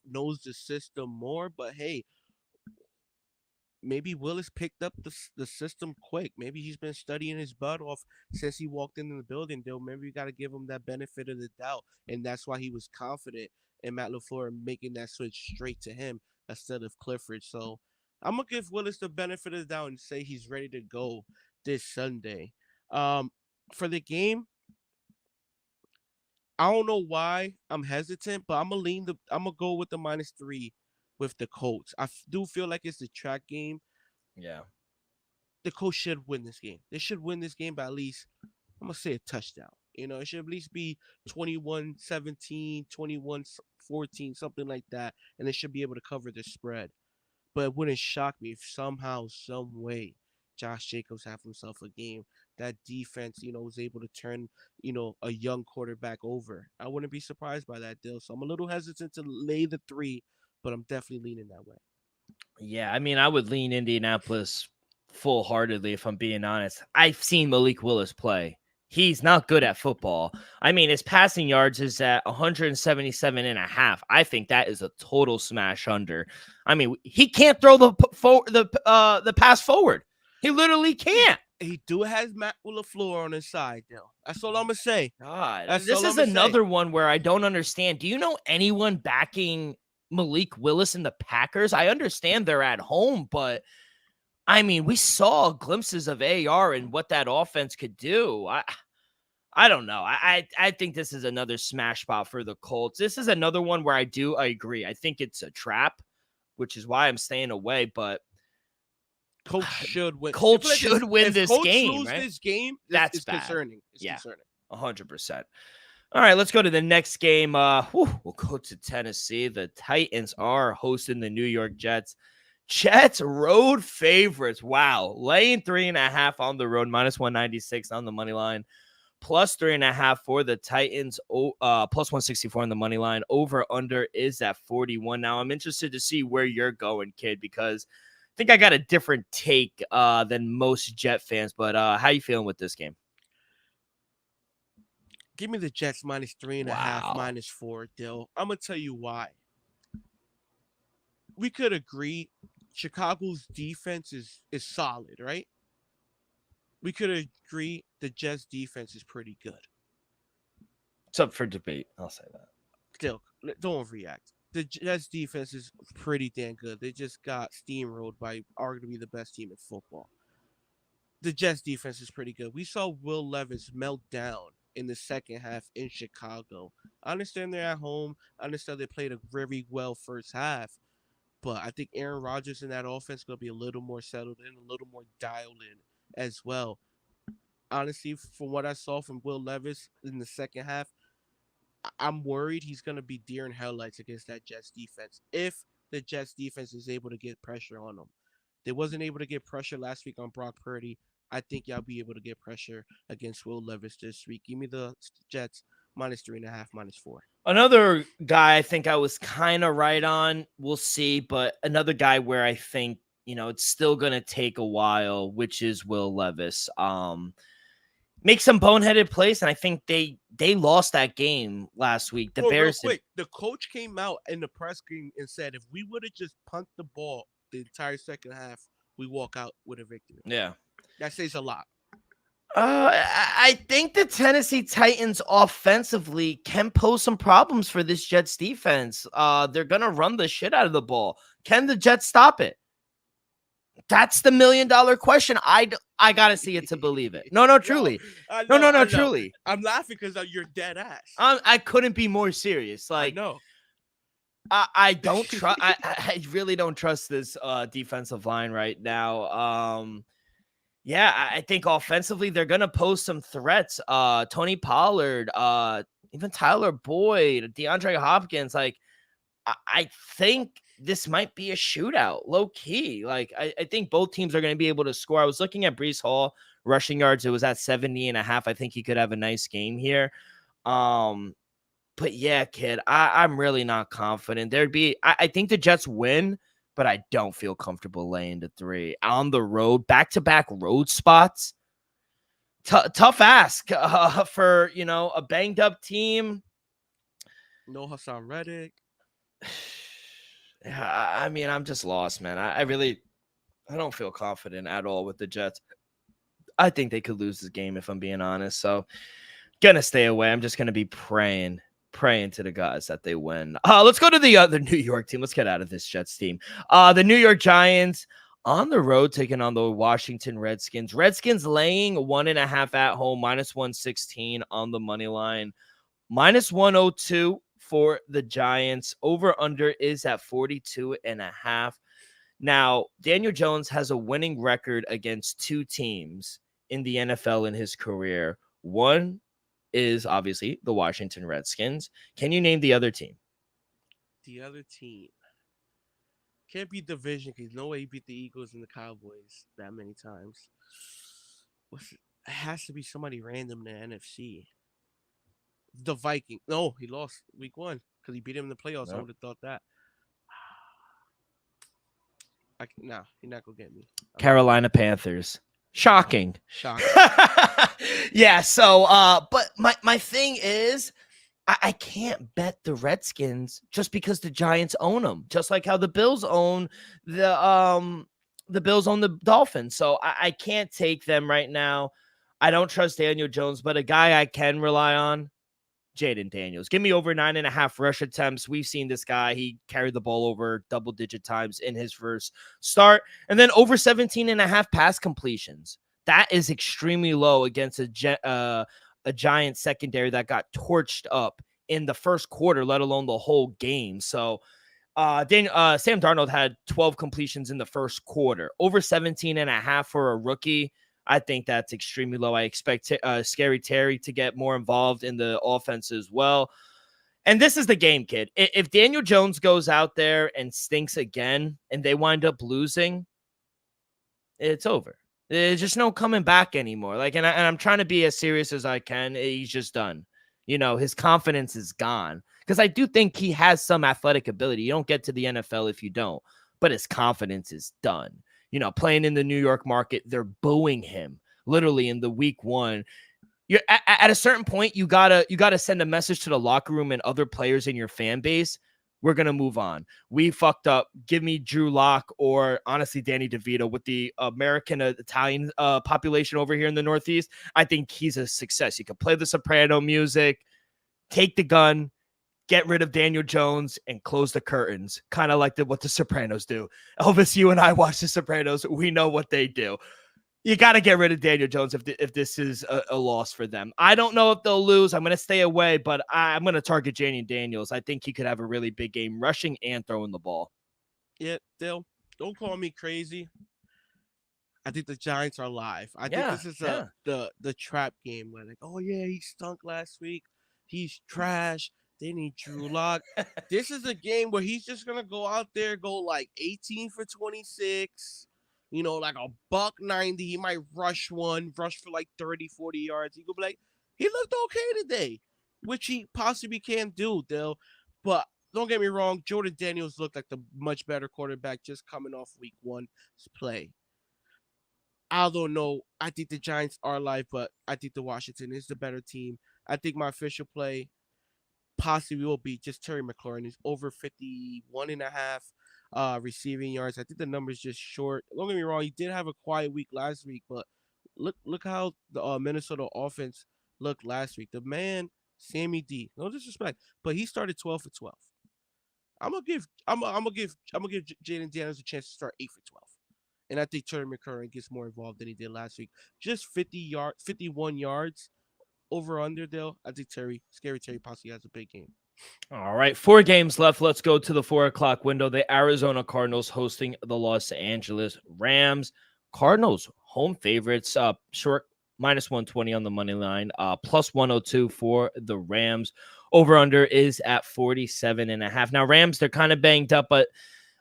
knows the system more, but hey, maybe Willis picked up the system quick. Maybe he's been studying his butt off since he walked into the building. Though maybe we got to give him that benefit of the doubt, and that's why he was confident in Matt LaFleur making that switch straight to him instead of Clifford. So I'm gonna give Willis the benefit of the doubt and say he's ready to go this Sunday. For the game, I don't know why I'm hesitant, but I'm gonna go with the -3 with the Colts. Do feel like it's a track game. Yeah. The Colts should win this game. They should win this game by at least, I'm gonna say, a touchdown. It should at least be 21-17, 21-14, something like that, and they should be able to cover the spread. But it wouldn't shock me if somehow, some way, Josh Jacobs have himself a game. That defense, was able to turn, a young quarterback over. I wouldn't be surprised by that deal. So I'm a little hesitant to lay the 3, but I'm definitely leaning that way. Yeah, I mean, I would lean Indianapolis full-heartedly if I'm being honest. I've seen Malik Willis play. He's not good at football. I mean, his passing yards is at 177.5. I think that is a total smash under. I mean, he can't throw the pass forward. He literally can't. He has Matt LaFleur on his side, though. That's all I'm gonna say. God, this is another one where I don't understand. Do you know anyone backing Malik Willis and the Packers? I understand they're at home, but I mean, we saw glimpses of AR and what that offense could do. I don't know. I think this is another smash spot for the Colts. This is another one where I agree. I think it's a trap, which is why I'm staying away, but Colts should win. Colts should win this game. Lose right? this game, that's concerning. It's yeah, concerning. 100%. All right, let's go to the next game. We'll go to Tennessee. The Titans are hosting the New York Jets. Jets road favorites. Wow, laying 3.5 on the road, -196 on the money line, plus 3.5 for the Titans. Plus 164 on the money line. Over under is at 41. Now I'm interested to see where you're going, kid, because I think I got a different take than most Jet fans, but how you feeling with this game? Give me the Jets -3.5, -4, Dill. I'm going to tell you why. We could agree Chicago's defense is solid, right? We could agree the Jets defense is pretty good. It's up for debate. I'll say that. Still, don't overreact. The Jets defense is pretty damn good. They just got steamrolled by arguably the best team in football. The Jets defense is pretty good. We saw Will Levis melt down in the second half in Chicago. I understand they're at home. I understand they played a very well first half. But I think Aaron Rodgers in that offense is going to be a little more settled in, a little more dialed in as well. Honestly, from what I saw from Will Levis in the second half, I'm worried he's going to be deer in headlights against that Jets defense if the Jets defense is able to get pressure on them. They wasn't able to get pressure last week on Brock Purdy. I think y'all be able to get pressure against Will Levis this week. Give me the Jets -3.5, -4. Another guy I think I was kind of right on. We'll see, but another guy where I think, it's still going to take a while, which is Will Levis. Make some boneheaded plays, and I think they lost that game last week. The Bears. Real quick, the coach came out in the press game and said, if we would have just punted the ball the entire second half, we walk out with a victory. Yeah. That says a lot. I think the Tennessee Titans offensively can pose some problems for this Jets defense. They're going to run the shit out of the ball. Can the Jets stop it? That's the $1 million question. I gotta see it to believe it. No, Yo, truly. I No, know, no, no, I know. truly. I'm laughing because you're dead ass. I couldn't be more serious. I Like, know. I don't trust. I really don't trust this defensive line right now. Yeah, I think offensively they're gonna pose some threats. Tony Pollard, even Tyler Boyd, DeAndre Hopkins. Like, I think this might be a shootout, low key. Like, I think both teams are going to be able to score. I was looking at Brees Hall rushing yards. It was at 70.5. I think he could have a nice game here. But yeah, kid, I'm really not confident. I think the Jets win, but I don't feel comfortable laying the 3 on the road, back-to-back road spots. Tough ask for, a banged up team. No Hassan Reddick. I mean, I'm just lost, man. I don't feel confident at all with the Jets. I think they could lose this game if I'm being honest. So, gonna stay away. I'm just gonna be praying to the gods that they win. Let's go to the other New York team. Let's get out of this Jets team. The New York Giants on the road taking on the Washington Redskins. Redskins laying 1.5 at home, -116 on the money line, -102 for the Giants. Over under is at 42.5. Now, Daniel Jones has a winning record against 2 teams in the NFL in his career. One is obviously the Washington Redskins. Can you name the other team? The other team can't beat division because no way he beat the Eagles and the Cowboys that many times. It has to be somebody random in the NFC. The Vikings. No, he lost week 1 because he beat him in the playoffs. I No. would have thought that. Nah, you're not gonna get me. Carolina Panthers. Shocking. Shocking. Yeah, so but my thing is I can't bet the Redskins just because the Giants own them, just like how the Bills own the Bills own the Dolphins. So I can't take them right now. I don't trust Daniel Jones, but a guy I can rely on, Jaden Daniels. Give me over 9.5 rush attempts. We've seen this guy. He carried the ball over double-digit times in his first start. And then over 17.5 pass completions. That is extremely low against a Giant secondary that got torched up in the first quarter, let alone the whole game. So Sam Darnold had 12 completions in the first quarter. Over 17.5 for a rookie. I think that's extremely low. I expect Scary Terry to get more involved in the offense as well. And this is the game, kid. If Daniel Jones goes out there and stinks again and they wind up losing, it's over. There's just no coming back anymore. Like, and I'm trying to be as serious as I can. He's just done. His confidence is gone. Because I do think he has some athletic ability. You don't get to the NFL if you don't. But his confidence is done. Playing in the New York market, they're booing him literally in the week 1. You're at a certain point, you gotta send a message to the locker room and other players in your fan base. We're gonna move on. We fucked up. Give me Drew Lock or honestly Danny DeVito with the American Italian population over here in the Northeast. I think he's a success. You can play the soprano music, take the gun, get rid of Daniel Jones, and close the curtains, kind of like what the Sopranos do. Elvis, you and I watch the Sopranos. We know what they do. You got to get rid of Daniel Jones if this is a loss for them. I don't know if they'll lose. I'm going to stay away, but I'm going to target Janie Daniels. I think he could have a really big game rushing and throwing the ball. Yeah, Dale, don't call me crazy. I think the Giants are live. I think this is the trap game where like, oh yeah, he stunk last week. He's trash. They need Drew Lock. This is a game where he's just gonna go out there, go like 18 for 26. Like a $190. He might rush for like 30, 40 yards. He could be like, he looked okay today, which he possibly can do, Dale. But don't get me wrong, Jordan Daniels looked like the much better quarterback just coming off week 1's play. I don't know. I think the Giants are live, but I think the Washington is the better team. I think my official play possibly will be just Terry McLaurin. He's over 51.5 receiving yards. I think the number's just short. Don't get me wrong, he did have a quiet week last week, but look how the Minnesota offense looked last week. The man, Sammy D, no disrespect, but he started 12 for 12. I'm gonna give Jaden Daniels a chance to start 8 for 12. And I think Terry McCurran gets more involved than he did last week. Just 51 yards over under though. I think Scary Terry possibly has a big game. All right, 4 games left. Let's go to the 4 o'clock window. The Arizona Cardinals hosting the Los Angeles Rams. Cardinals home favorites. Short -120 on the money line. Plus 102 for the Rams. Over under is at 47.5. Now Rams, they're kind of banged up, but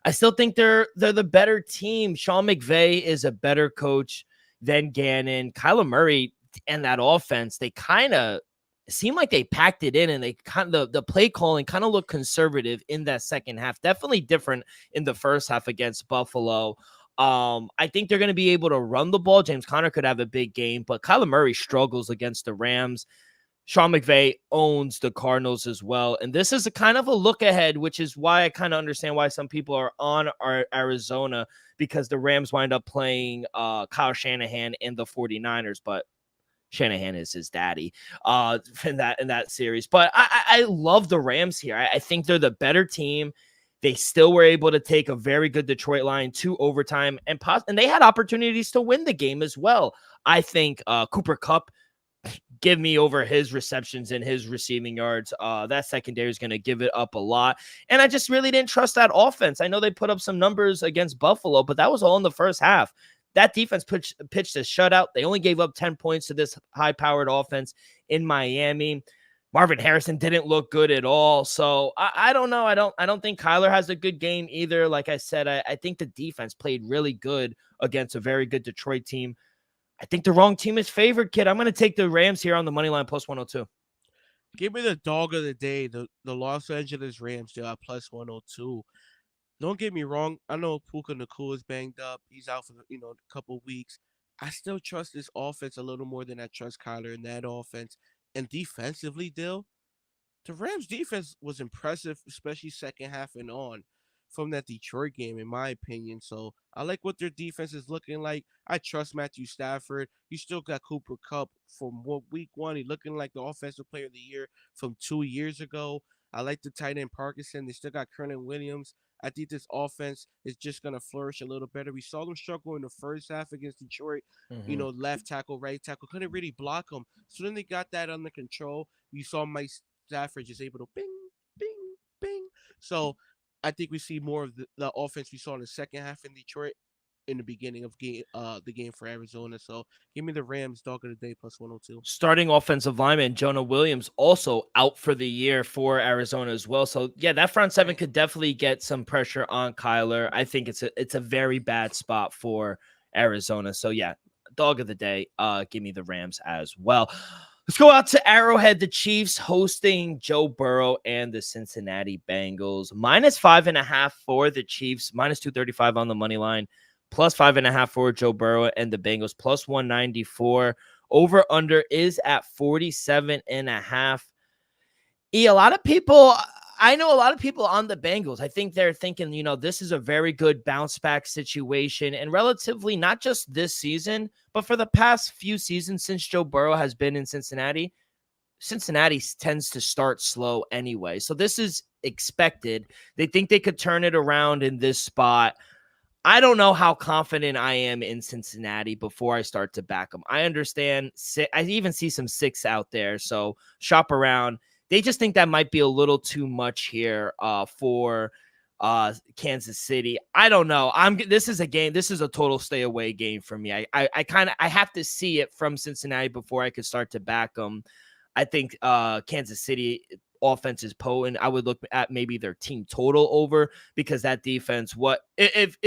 I still think they're the better team. Sean McVay is a better coach than Gannon. Kyler Murray and that offense, they kind of seem like they packed it in, and they kind of the play calling kind of looked conservative in that second half. Definitely different in the first half against Buffalo. I think they're going to be able to run the ball. James Conner could have a big game, but Kyler Murray struggles against the Rams. Sean McVay owns the Cardinals as well. And this is a kind of a look ahead, which is why I kind of understand why some people are on Arizona, because the Rams wind up playing Kyle Shanahan and the 49ers, but Shanahan is his daddy in that series. But I love the Rams here. I think they're the better team. They still were able to take a very good Detroit line to overtime, and they had opportunities to win the game as well. I think Cooper Kupp, give me over his receptions and his receiving yards. That secondary is going to give it up a lot. And I just really didn't trust that offense. I know they put up some numbers against Buffalo, but that was all in the first half. That defense pitched a shutout. They only gave up 10 points to this high-powered offense in Miami. Marvin Harrison didn't look good at all. So I don't know. I don't think Kyler has a good game either. Like I said, I think the defense played really good against a very good Detroit team. I think the wrong team is favored, kid. I'm going to take the Rams here on the money line plus 102. Give me the dog of the day, the Los Angeles Rams. They are plus 102. Don't get me wrong. I know Puka Nacua is banged up. He's out for a couple weeks. I still trust this offense a little more than I trust Kyler in that offense. And defensively, Dill, the Rams defense was impressive, especially second half and on from that Detroit game, in my opinion. So I like what their defense is looking like. I trust Matthew Stafford. You still got Cooper Kupp from week one. He looking like the offensive player of the year from 2 years ago. I like the tight end Parkinson. They still got Kernan Williams. I think this offense is just going to flourish a little better. We saw them struggle in the first half against Detroit. Left tackle, right tackle, couldn't really block them. So then they got that under control. You saw Mike Stafford just able to bing, bing, bing. So I think we see more of the offense we saw in the second half in Detroit in the beginning of the game for Arizona. So give me the Rams dog of the day plus 102. Starting offensive lineman Jonah Williams also out for the year for Arizona as well. So yeah, that front seven could definitely get some pressure on Kyler. I think it's a very bad spot for Arizona. So yeah, dog of the day. Give me the Rams as well. Let's go out to Arrowhead. The Chiefs hosting Joe Burrow and the Cincinnati Bengals. -5.5 for the Chiefs. -235 on the money line. +5.5 for Joe Burrow and the Bengals. +194. Over under is at 47.5. A lot of people, I know a lot of people on the Bengals. I think they're thinking, this is a very good bounce back situation, and relatively not just this season, but for the past few seasons since Joe Burrow has been in Cincinnati. Cincinnati tends to start slow anyway. So this is expected. They think they could turn it around in this spot. I don't know how confident I am in Cincinnati before I start to back them. I understand. I even see some 6 out there. So shop around. They just think that might be a little too much here for Kansas City. I don't know. This is a game. This is a total stay away game for me. I have to see it from Cincinnati before I could start to back them. I think Kansas City offense is potent. I would look at maybe their team total over, because that defense, what if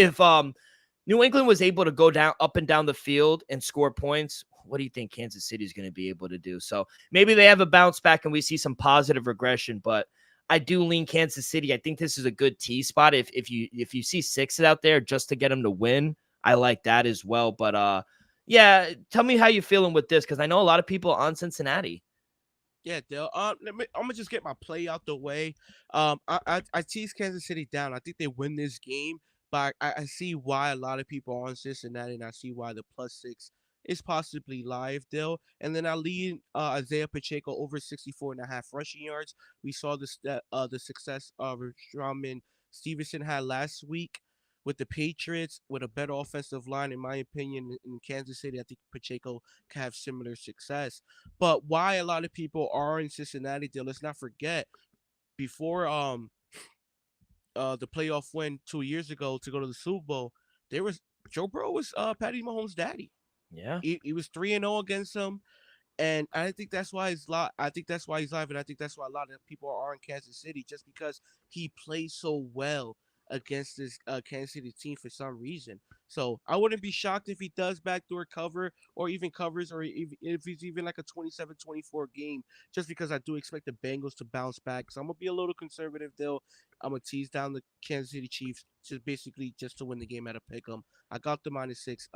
New England was able to go down up and down the field and score points, what do you think Kansas City is going to be able to do? So maybe they have a bounce back and we see some positive regression, but I do lean Kansas City. I think this is a good T spot. If you see 6 out there just to get them to win, I like that as well. But yeah, tell me how you feeling with this, because I know a lot of people on Cincinnati. Yeah, Dale. I'm gonna just get my play out the way. I tease Kansas City down. I think they win this game, but I see why a lot of people are on Cincinnati, and I see why the +6 is possibly live, Dale. And then I lead Isaiah Pacheco over 64.5 rushing yards. We saw the success Ramon Stevenson had last week with the Patriots, with a better offensive line, in my opinion, in Kansas City, I think Pacheco can have similar success. But why a lot of people are in Cincinnati, deal, let's not forget, before the playoff win 2 years ago to go to the Super Bowl, there was Joe Burrow was Patty Mahomes' daddy. Yeah. He was 3-0 against him. And I think that's why I think that's why he's live, and I think that's why a lot of people are in Kansas City, just because he plays so well against this Kansas City team for some reason. So I wouldn't be shocked if he does backdoor cover, or even covers, or if he's even like a 27-24 game, just because I do expect the Bengals to bounce back. So I'm gonna be a little conservative, though. I'm gonna tease down the Kansas City Chiefs just to win the game at a pick 'em. I got the -6.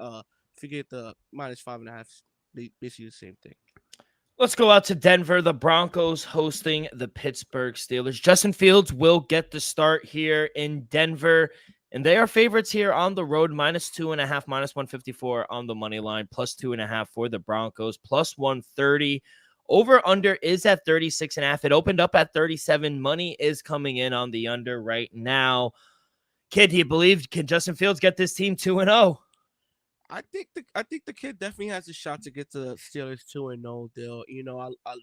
Forget the -5.5. Basically the same thing. Let's go out to Denver. The Broncos hosting the Pittsburgh Steelers. Justin Fields will get the start here in Denver, and they are favorites here on the road. -2.5, -154 on the money line, +2.5 for the Broncos, +130. Over under is at 36.5. It opened up at 37. Money is coming in on the under right now. Kid, do you believe, can Justin Fields get this team 2-0? I think the kid definitely has a shot to get the Steelers 2-0. Deal,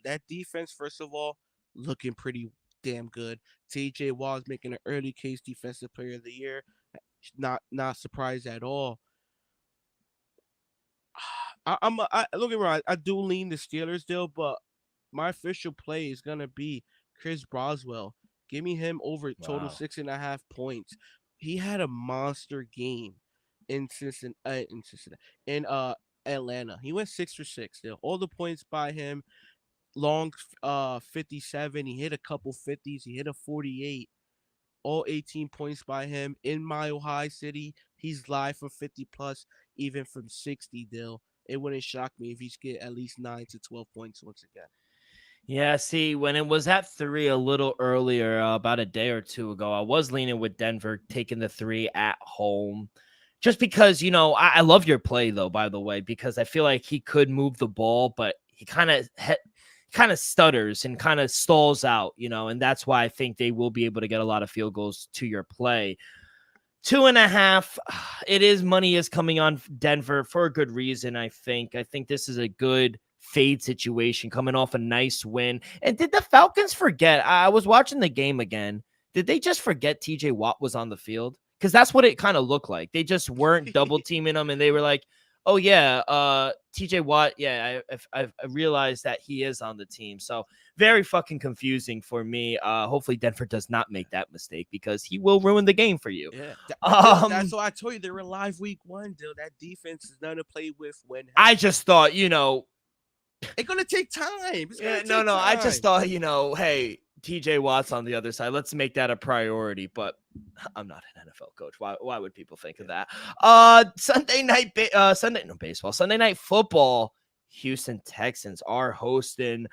that defense, first of all, looking pretty damn good. T.J. Watt making an early case defensive player of the year. Not surprised at all. Look at me. I do lean the Steelers, deal, but my official play is gonna be Chris Boswell. Give me him over total Wow. 6.5 points. He had a monster game in Atlanta. He went 6 for 6. Still, all the points by him. Long 57. He hit a couple 50s. He hit a 48. All 18 points by him in Mile High City. He's live for 50 plus, even from 60. Dill. It wouldn't shock me if he's get at least 9 to 12 points once again. Yeah, see, when it was at 3 a little earlier, about a day or two ago, I was leaning with Denver, taking the 3 at home. Just because, I love your play, though, by the way, because I feel like he could move the ball, but he kind of stutters and kind of stalls out, and that's why I think they will be able to get a lot of field goals to your play. 2.5, money is coming on Denver for a good reason, I think. I think this is a good fade situation coming off a nice win. And did the Falcons forget? I was watching the game again. Did they just forget TJ Watt was on the field? Because that's what it kind of looked like. They just weren't double teaming him, and they were like, oh, yeah, TJ Watt, yeah, I realized that he is on the team. So very fucking confusing for me. Hopefully Denver does not make that mistake, because he will ruin the game for you. Yeah, that's Um, why I told you they were live week one. Dill, that defense is nothing to play with when I healthy. just thought, It's gonna take time. It's gonna yeah, take no, I just time. thought, hey, TJ Watt's on the other side. Let's make that a priority. But I'm not an NFL coach. Why would people think of that? Sunday night football. Houston Texans are hosting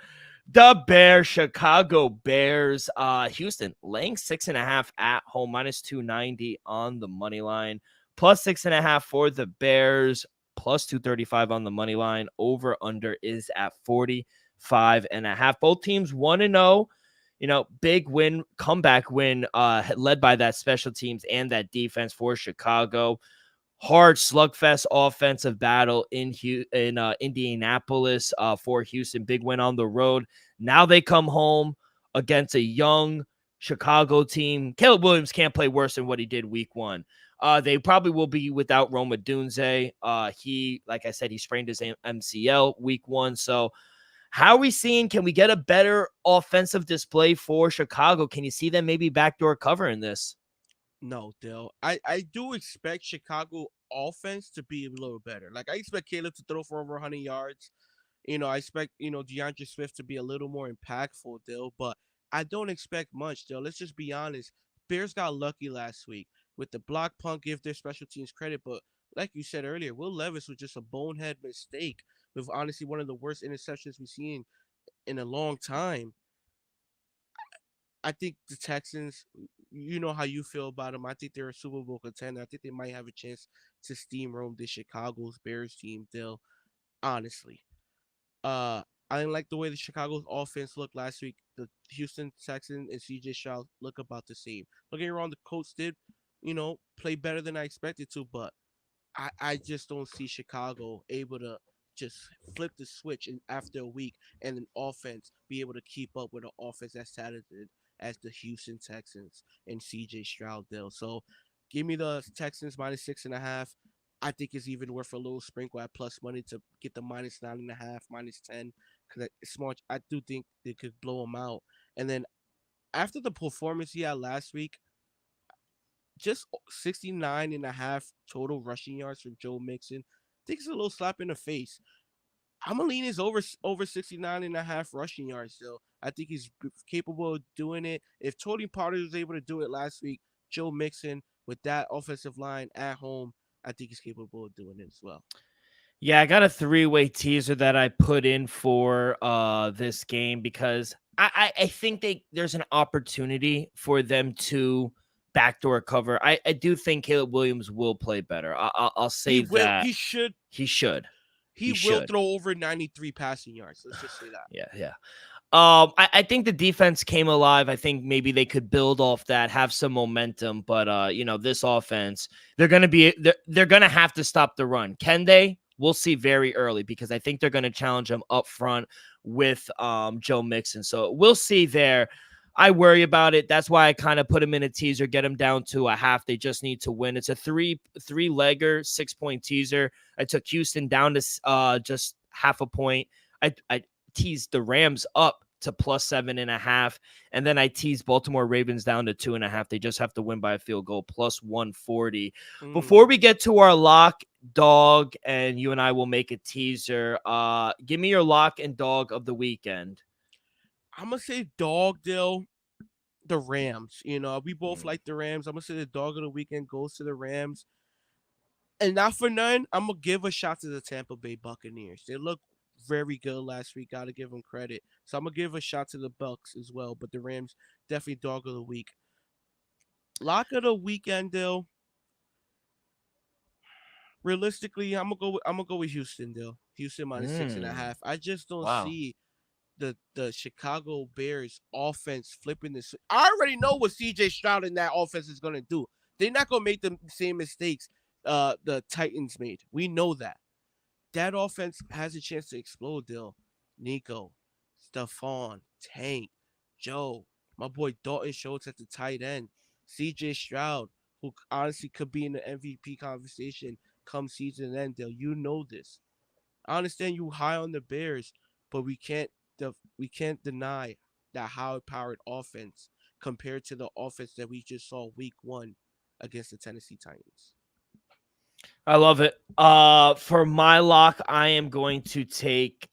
the Bears, Chicago Bears. Houston laying 6.5 at home, -290 on the money line, +6.5 for the Bears, +235 on the money line. Over under is at 45.5. Both teams 1-0. Big win, comeback win, led by that special teams and that defense for Chicago. Hard slugfest offensive battle in Indianapolis for Houston. Big win on the road. Now they come home against a young Chicago team. Caleb Williams can't play worse than what he did week one. They probably will be without Rome Odunze. He, like I said, he sprained his MCL week one. So how are we seeing? Can we get a better offensive display for Chicago? Can you see them maybe backdoor covering this? No, Dill. I do expect Chicago offense to be a little better. Like, I expect Caleb to throw for over 100 yards. I expect, DeAndre Swift to be a little more impactful, Dill, but I don't expect much, Dill. Let's just be honest. Bears got lucky last week with the block punt, give their special teams credit, but like you said earlier, Will Levis was just a bonehead mistake with honestly one of the worst interceptions we've seen in a long time. I think the Texans, you know how you feel about them. I think they're a Super Bowl contender. I think they might have a chance to steamroll the Chicago's Bears team, Dill. Honestly. I didn't like the way the Chicago's offense looked last week. The Houston Texans and CJ Stroud look about the same. Don't get me wrong, the Colts did play better than I expected to, but I just don't see Chicago able to just flip the switch after a week and an offense be able to keep up with an offense as talented as the Houston Texans and CJ Stroud deal. So give me the Texans -6.5. I think it's even worth a little sprinkle at plus money to get the -9.5, -10, because it's smart. I do think they could blow them out. And then after the performance he had last week, just 69.5 total rushing yards from Joe Mixon. I think it's a little slap in the face. I'm gonna lean his over 69.5 rushing yards. So I think he's capable of doing it. If Tony Pollard was able to do it last week, Joe Mixon with that offensive line at home, I think he's capable of doing it as well. Yeah, I got a three-way teaser that I put in for this game because I think there's an opportunity for them to backdoor cover. I do think Caleb Williams will play better. I'll say He will. that He should. he should. He will throw over 93 passing yards. Let's just say that. Yeah. I think the defense came alive. I think maybe they could build off that, have some momentum. But this offense, they're gonna have to stop the run. Can they? We'll see very early because I think they're gonna challenge them up front with Joe Mixon. So we'll see there. I worry about it. That's why I kind of put him in a teaser, get him down to a half. They just need to win. It's a three-legger, 6-point teaser. I took Houston down to just half a point. I teased the Rams up to +7.5, and then I teased Baltimore Ravens down to 2.5. They just have to win by a field goal, +140. Before we get to our lock, dog, and you and I will make a teaser. Give me your lock and dog of the weekend. I'm gonna say dog deal. The Rams. We both like the Rams. I'm gonna say the dog of the weekend goes to the Rams. And not for none, I'm gonna give a shot to the Tampa Bay Buccaneers. They look very good last week. Gotta give them credit. So I'm gonna give a shot to the Bucks as well. But the Rams definitely dog of the week. Lock of the weekend, Dill. Realistically, I'm gonna go with Houston, Dill. Houston -6.5. I just don't see the Chicago Bears offense flipping this. I already know what CJ Stroud and that offense is gonna do. They're not gonna make the same mistakes the Titans made. We know that. That offense has a chance to explode, Dill. Nico, Stephon, Tank, Joe, my boy Dalton Schultz at the tight end, CJ Stroud, who honestly could be in the MVP conversation come season end, Dill. You know this. I understand you high on the Bears, but we can't deny that high-powered offense compared to the offense that we just saw week 1 against the Tennessee Titans. I love it. For my lock, I am going to take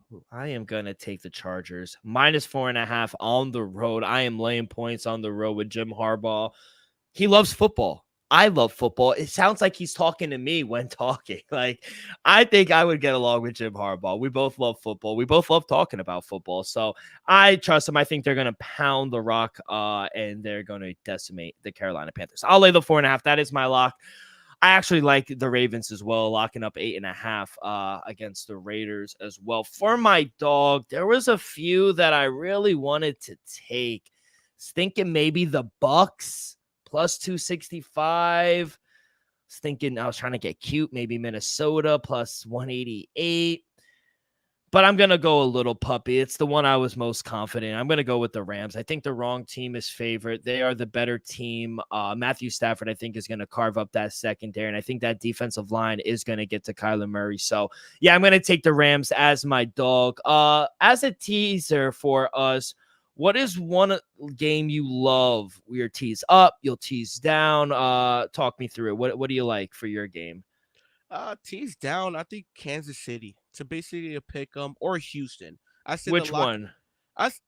the Chargers -4.5 on the road. I am laying points on the road with Jim Harbaugh. He loves football. I love football. It sounds like he's talking to me when talking. Like, I think I would get along with Jim Harbaugh. We both love football. We both love talking about football. So I trust him. I think they're going to pound the rock and they're going to decimate the Carolina Panthers. I'll lay the 4.5. That is my lock. I actually like the Ravens as well, locking up 8.5 against the Raiders as well. For my dog, there was a few that I really wanted to take. I was thinking maybe the Bucks +265. I was trying to get cute, maybe Minnesota +188. But I'm going to go a little puppy. It's the one I was most confident in. I'm going to go with the Rams. I think the wrong team is favorite. They are the better team. Matthew Stafford, I think, is going to carve up that secondary. And I think that defensive line is going to get to Kyler Murray. So, yeah, I'm going to take the Rams as my dog. As a teaser for us, what is one game you love? You'll tease up, you'll tease down. Talk me through it. What do you like for your game? Tease down. I think Kansas City to basically a pick 'em or Houston. I said Which one?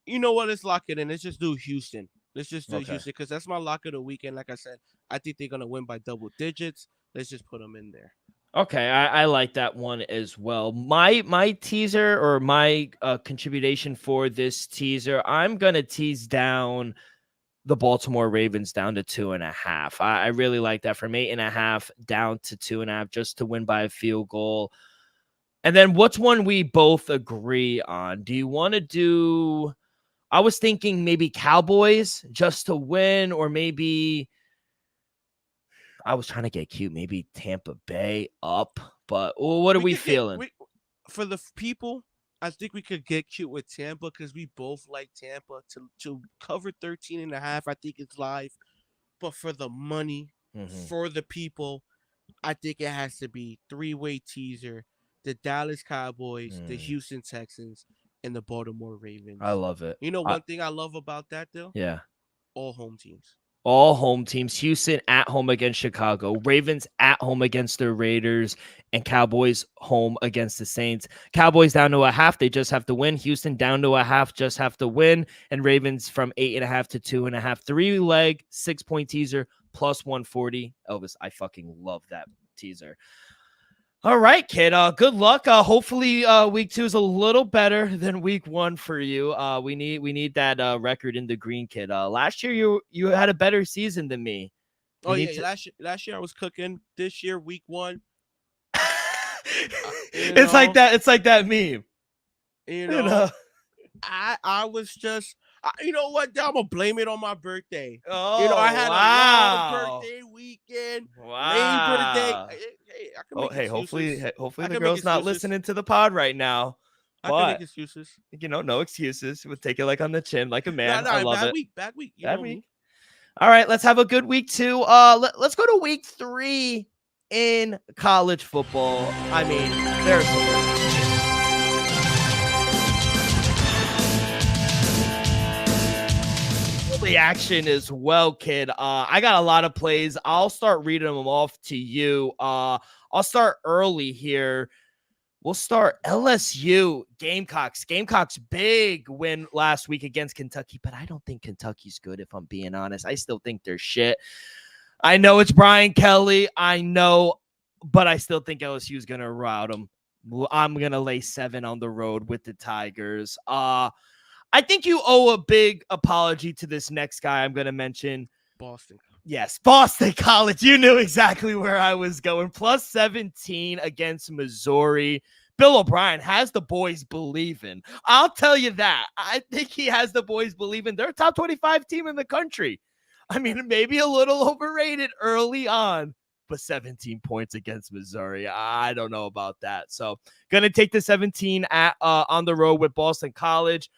You know what? Let's lock it in. Let's just do Houston. Houston because that's my lock of the weekend. Like I said, I think they're gonna win by double digits. Let's just put them in there. Okay, I like that one as well. My teaser or my contribution for this teaser, I'm gonna tease down the Baltimore Ravens down to 2.5. I really like that from 8.5 down to 2.5 just to win by a field goal. And then what's one we both agree on? Do you want to do I was thinking maybe Cowboys just to win, or maybe I was trying to get cute. Maybe Tampa Bay up, but what are we feeling? For the people, I think we could get cute with Tampa because we both like Tampa to cover 13.5. I think it's live, but for the money, for the people, I think it has to be three-way teaser: the Dallas Cowboys, the Houston Texans, and the Baltimore Ravens. I love it. You know one thing I love about that though? Yeah. All home teams. All home teams. Houston at home against Chicago. Ravens at home against the Raiders. And Cowboys home against the Saints. Cowboys down to a half. They just have to win. Houston down to a half. Just have to win. And Ravens from 8.5 to 2.5. 3-leg, 6-point teaser plus 140. Elvis, I fucking love that teaser. All right, kid. Good luck. Hopefully, week 2 is a little better than week 1 for you. We need that record in the green, kid. Last year you had a better season than me. Last year I was cooking. This year, week 1. It's like that. It's like that meme. I was just. You know what? I'm gonna blame it on my birthday. Oh, I had a long birthday weekend. Wow. Labor Day. Hey, I can make excuses. Hopefully the girl's not listening to the pod right now. I can make excuses. No excuses. We'll take it like on the chin, like a man. I love it. Bad week. Bad week. All right, let's have a good week 2. Let's go to week 3 in college football. I mean, there's the action as well, kid. I got a lot of plays. I'll start reading them off to you. I'll start early here. We'll start LSU Gamecocks. Gamecocks big win last week against Kentucky, but I don't think Kentucky's good, if I'm being honest. I still think they're shit. I know it's Brian Kelly. I know, but I still think LSU is going to rout them. I'm going to lay 7 on the road with the Tigers. I think you owe a big apology to this next guy I'm going to mention. Boston. Yes, Boston College. You knew exactly where I was going. Plus 17 against Missouri. Bill O'Brien has the boys believing. I'll tell you that. I think he has the boys believing. They're a top 25 team in the country. I mean, maybe a little overrated early on, but 17 points against Missouri. I don't know about that. So going to take the 17 on the road with Boston College.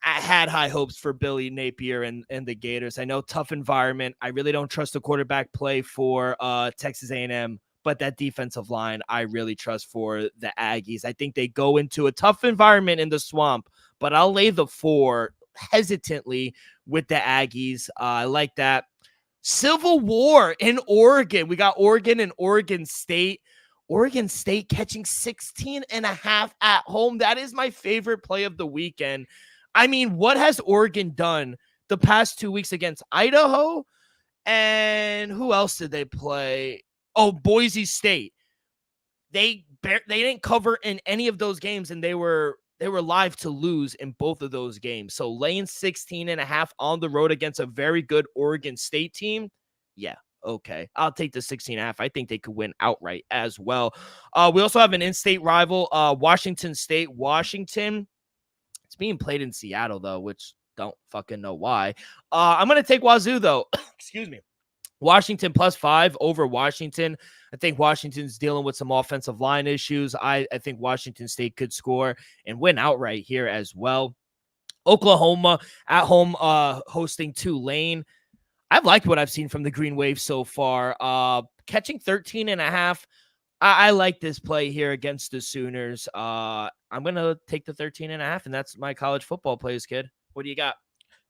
I had high hopes for Billy Napier and the Gators. I know tough environment. I really don't trust the quarterback play for Texas A&M, but that defensive line I really trust for the Aggies. I think they go into a tough environment in the Swamp, but I'll lay the 4 hesitantly with the Aggies. I like that. Civil War in Oregon. We got Oregon and Oregon State. Oregon State catching 16.5 at home. That is my favorite play of the weekend. I mean, what has Oregon done the past 2 weeks against Idaho? And who else did they play? Oh, Boise State. They didn't cover in any of those games, and they were live to lose in both of those games. So laying 16.5 on the road against a very good Oregon State team, yeah. Okay, I'll take the 16.5. I think they could win outright as well. We also have an in-state rival, Washington State. Washington, it's being played in Seattle, though, which don't fucking know why. I'm going to take Wazoo, though. Excuse me. Washington plus 5 over Washington. I think Washington's dealing with some offensive line issues. I think Washington State could score and win outright here as well. Oklahoma at home hosting Tulane. I've liked what I've seen from the Green Wave so far. Catching 13.5. I like this play here against the Sooners. I'm going to take the 13.5, and that's my college football plays, kid. What do you got?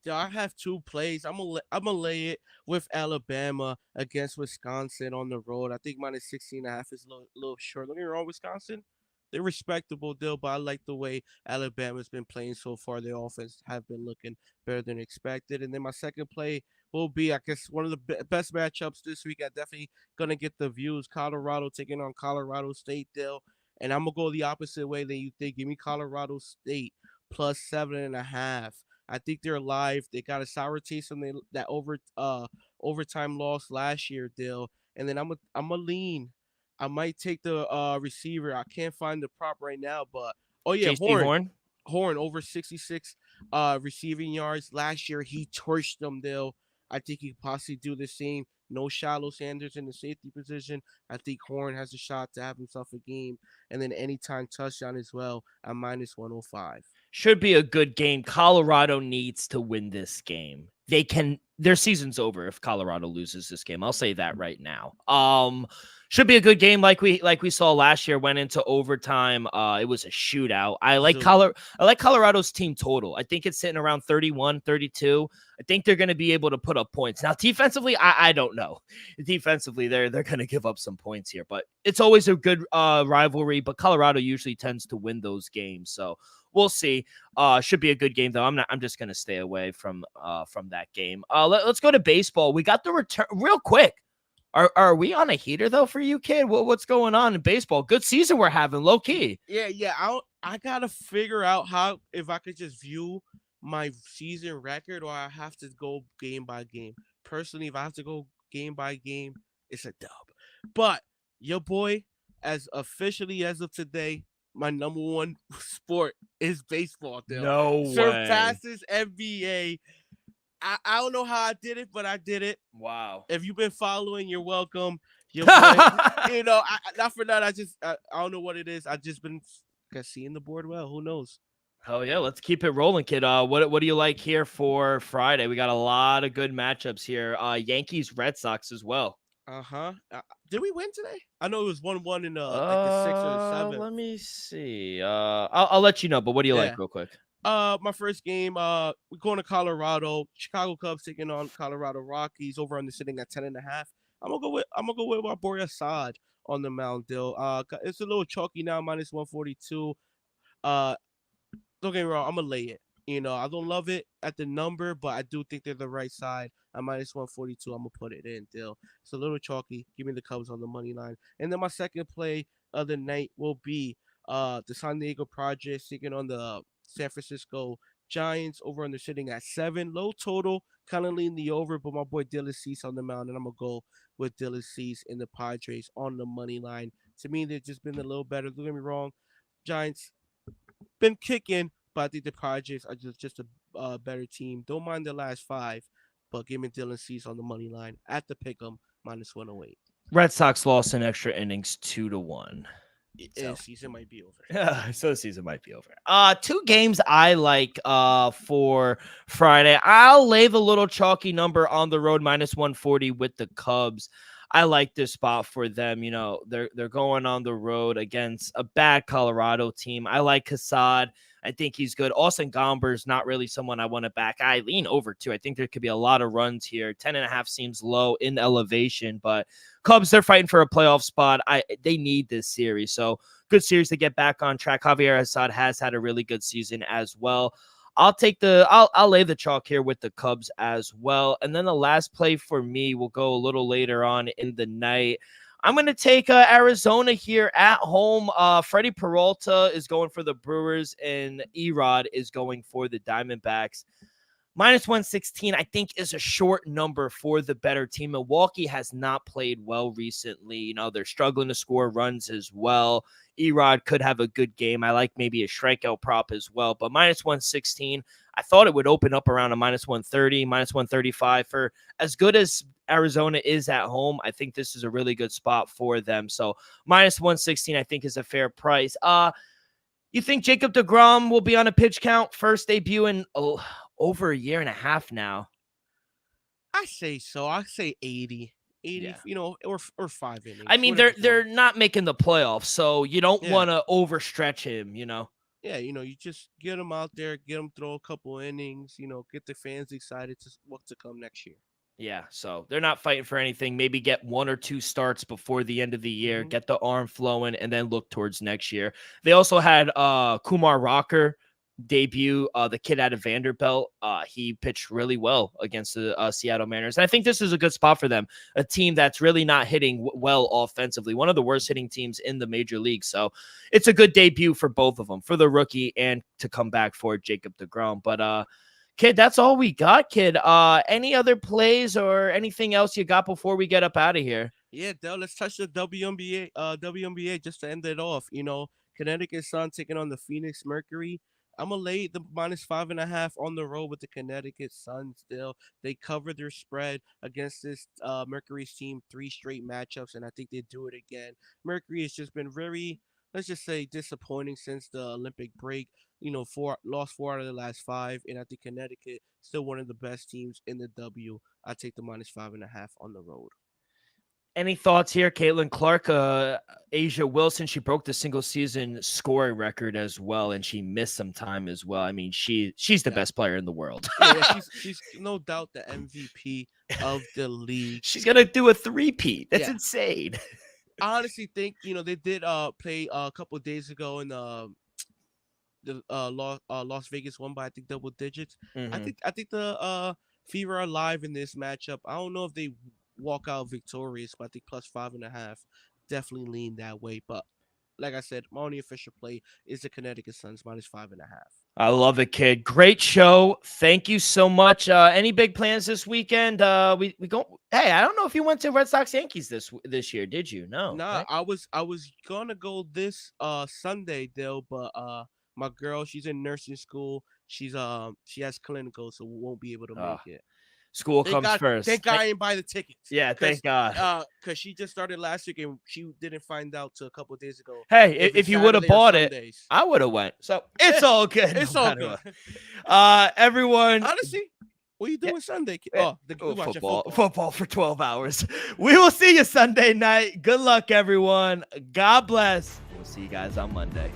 Yeah, I have 2 plays. I'm gonna lay it with Alabama against Wisconsin on the road. I think minus 16.5 is a little short. Don't get me wrong, Wisconsin, they're respectable deal, but I like the way Alabama's been playing so far. Their offense have been looking better than expected. And then my second play will be, I guess, one of the best matchups this week. I definitely gonna get the views. Colorado taking on Colorado State deal, and I'm gonna go the opposite way than you think. Give me Colorado State plus 7.5. I think they're alive. They got a sour taste from that overtime loss last year deal. And then I'm a lean. I might take the receiver. I can't find the prop right now, but oh yeah, Horn. Horn over 66 receiving yards. Last year he torched them, Dale. I think he could possibly do the same. No shallow Sanders in the safety position. I think Horn has a shot to have himself a game. And then anytime touchdown as well at minus 105. Should be a good game. Colorado needs to win this game. Their season's over if Colorado loses this game. I'll say that right now. Should be a good game like we saw last year, went into overtime. It was a shootout. I like Colorado's team total. I think it's sitting around 31, 32. I think they're going to be able to put up points. Now defensively, I don't know. Defensively, they're going to give up some points here, but it's always a good rivalry, but Colorado usually tends to win those games. So we'll see. Should be a good game though. I'm just gonna stay away from that game. Let's go to baseball. We got the return real quick. Are we on a heater though for you, kid? What's going on in baseball? Good season we're having, low key. Yeah. I gotta figure out how if I could just view my season record or I have to go game by game. Personally, if I have to go game by game, it's a dub. But your boy, as officially as of today, my number one sport is baseball. No way. Surpasses NBA. I don't know how I did it, but I did it. Wow. If you've been following, you're welcome. Your boy, not for that. I don't know what it is. I just been seeing the board well. Who knows? Hell yeah, let's keep it rolling, kid. What do you like here for Friday? We got a lot of good matchups here. Yankees, Red Sox as well. Did we win today? I know it was 1-1 in like the 6th or the 7th. Let me see. I'll let you know. But what do you like, real quick? My first game. We're going to Colorado. Chicago Cubs taking on Colorado Rockies. Over on the sitting at 10.5. I'm gonna go with my boy Assad on the mound. Deal. It's a little chalky now, minus 142. Don't get me wrong. I'm gonna lay it. I don't love it at the number, but I do think they're the right side. At minus 142, I'm gonna put it in. Deal. It's a little chalky. Give me the Cubs on the money line. And then my second play of the night will be the San Diego Padres taking on the San Francisco Giants. Over on the sitting at 7. Low total, kind of lean the over, but my boy Dylan Cease on the mound, and I'm gonna go with Dylan Cease in the Padres on the money line. To me, they've just been a little better. Don't get me wrong, Giants been kicking, but I think the Padres are just a better team. Don't mind the last 5, but give me Dylan Cease on the money line at the pick'em minus 108. Red Sox lost in extra innings 2-1. So season might be over. Yeah, so the season might be over. 2 games I like for Friday. I'll lay the little chalky number on the road, minus 140 with the Cubs. I like this spot for them. They're going on the road against a bad Colorado team. I like Hassad. I think he's good. Austin Gomber's not really someone I want to back. I lean over too. I think there could be a lot of runs here. 10.5 seems low in elevation, but Cubs, they're fighting for a playoff spot. They need this series. So good series to get back on track. Javier Assad has had a really good season as well. I'll lay the chalk here with the Cubs as well. And then the last play for me will go a little later on in the night. I'm going to take Arizona here at home. Freddie Peralta is going for the Brewers, and Erod is going for the Diamondbacks. Minus 116, I think, is a short number for the better team. Milwaukee has not played well recently. They're struggling to score runs as well. Erod could have a good game. I like maybe a strikeout prop as well. But minus 116, I thought it would open up around a minus 130, minus 135. For as good as Arizona is at home, I think this is a really good spot for them. So minus 116, I think, is a fair price. You think Jacob deGrom will be on a pitch count? First debut in over a year and a half now. I say so. I say 80, Yeah. or 5 innings. I mean, they're not making the playoffs, so you don't want to overstretch him, Yeah, you just get him out there, get him throw a couple innings, get the fans excited to what to come next year. Yeah, so they're not fighting for anything. Maybe get 1 or 2 starts before the end of the year, get the arm flowing, and then look towards next year. They also had Kumar Rocker debut, the kid out of Vanderbilt. He pitched really well against the Seattle Mariners. And I think this is a good spot for them, a team that's really not hitting well offensively, one of the worst hitting teams in the major league. So it's a good debut for both of them, for the rookie and to come back for Jacob deGrom. But kid, that's all we got, kid. Any other plays or anything else you got before we get up out of here? Yeah, Dale, let's touch the WNBA just to end it off. Connecticut Sun taking on the Phoenix Mercury. I'm gonna lay the -5.5 on the road with the Connecticut Sun. Still, they cover their spread against this Mercury's team 3 straight matchups, and I think they do it again. Mercury has just been very, let's just say, disappointing since the Olympic break. Lost 4 out of the last 5, and I think Connecticut still one of the best teams in the W. I take the -5.5 on the road. Any thoughts here? Caitlin Clark, Asia Wilson, she broke the single season scoring record as well, and she missed some time as well. I mean, she's the best player in the world. She's no doubt the MVP of the league. She's gonna do a 3-peat. That's insane. I honestly think they did play a couple of days ago in the Las Vegas one by I think double digits. Mm-hmm. I think the Fever are alive in this matchup. I don't know if they walk out victorious, but I think +5.5 definitely lean that way. But like I said, my only official play is the Connecticut Suns -5.5. I love it, kid. Great show. Thank you so much. Any big plans this weekend? We go. Hey, I don't know if you went to Red Sox Yankees this year. Did you? No. Nah, right? I was gonna go this Sunday though, but my girl, she's in nursing school. She has clinical, so we won't be able to make it. School comes first. Thank God I didn't buy the tickets. Yeah, thank God. Because she just started last week and she didn't find out till a couple of days ago. Hey, if you would have bought it, I would have went. So it's all good. It's all good. Everyone. Honestly, what are you doing Sunday? Football for 12 hours. We will see you Sunday night. Good luck, everyone. God bless. We'll see you guys on Monday.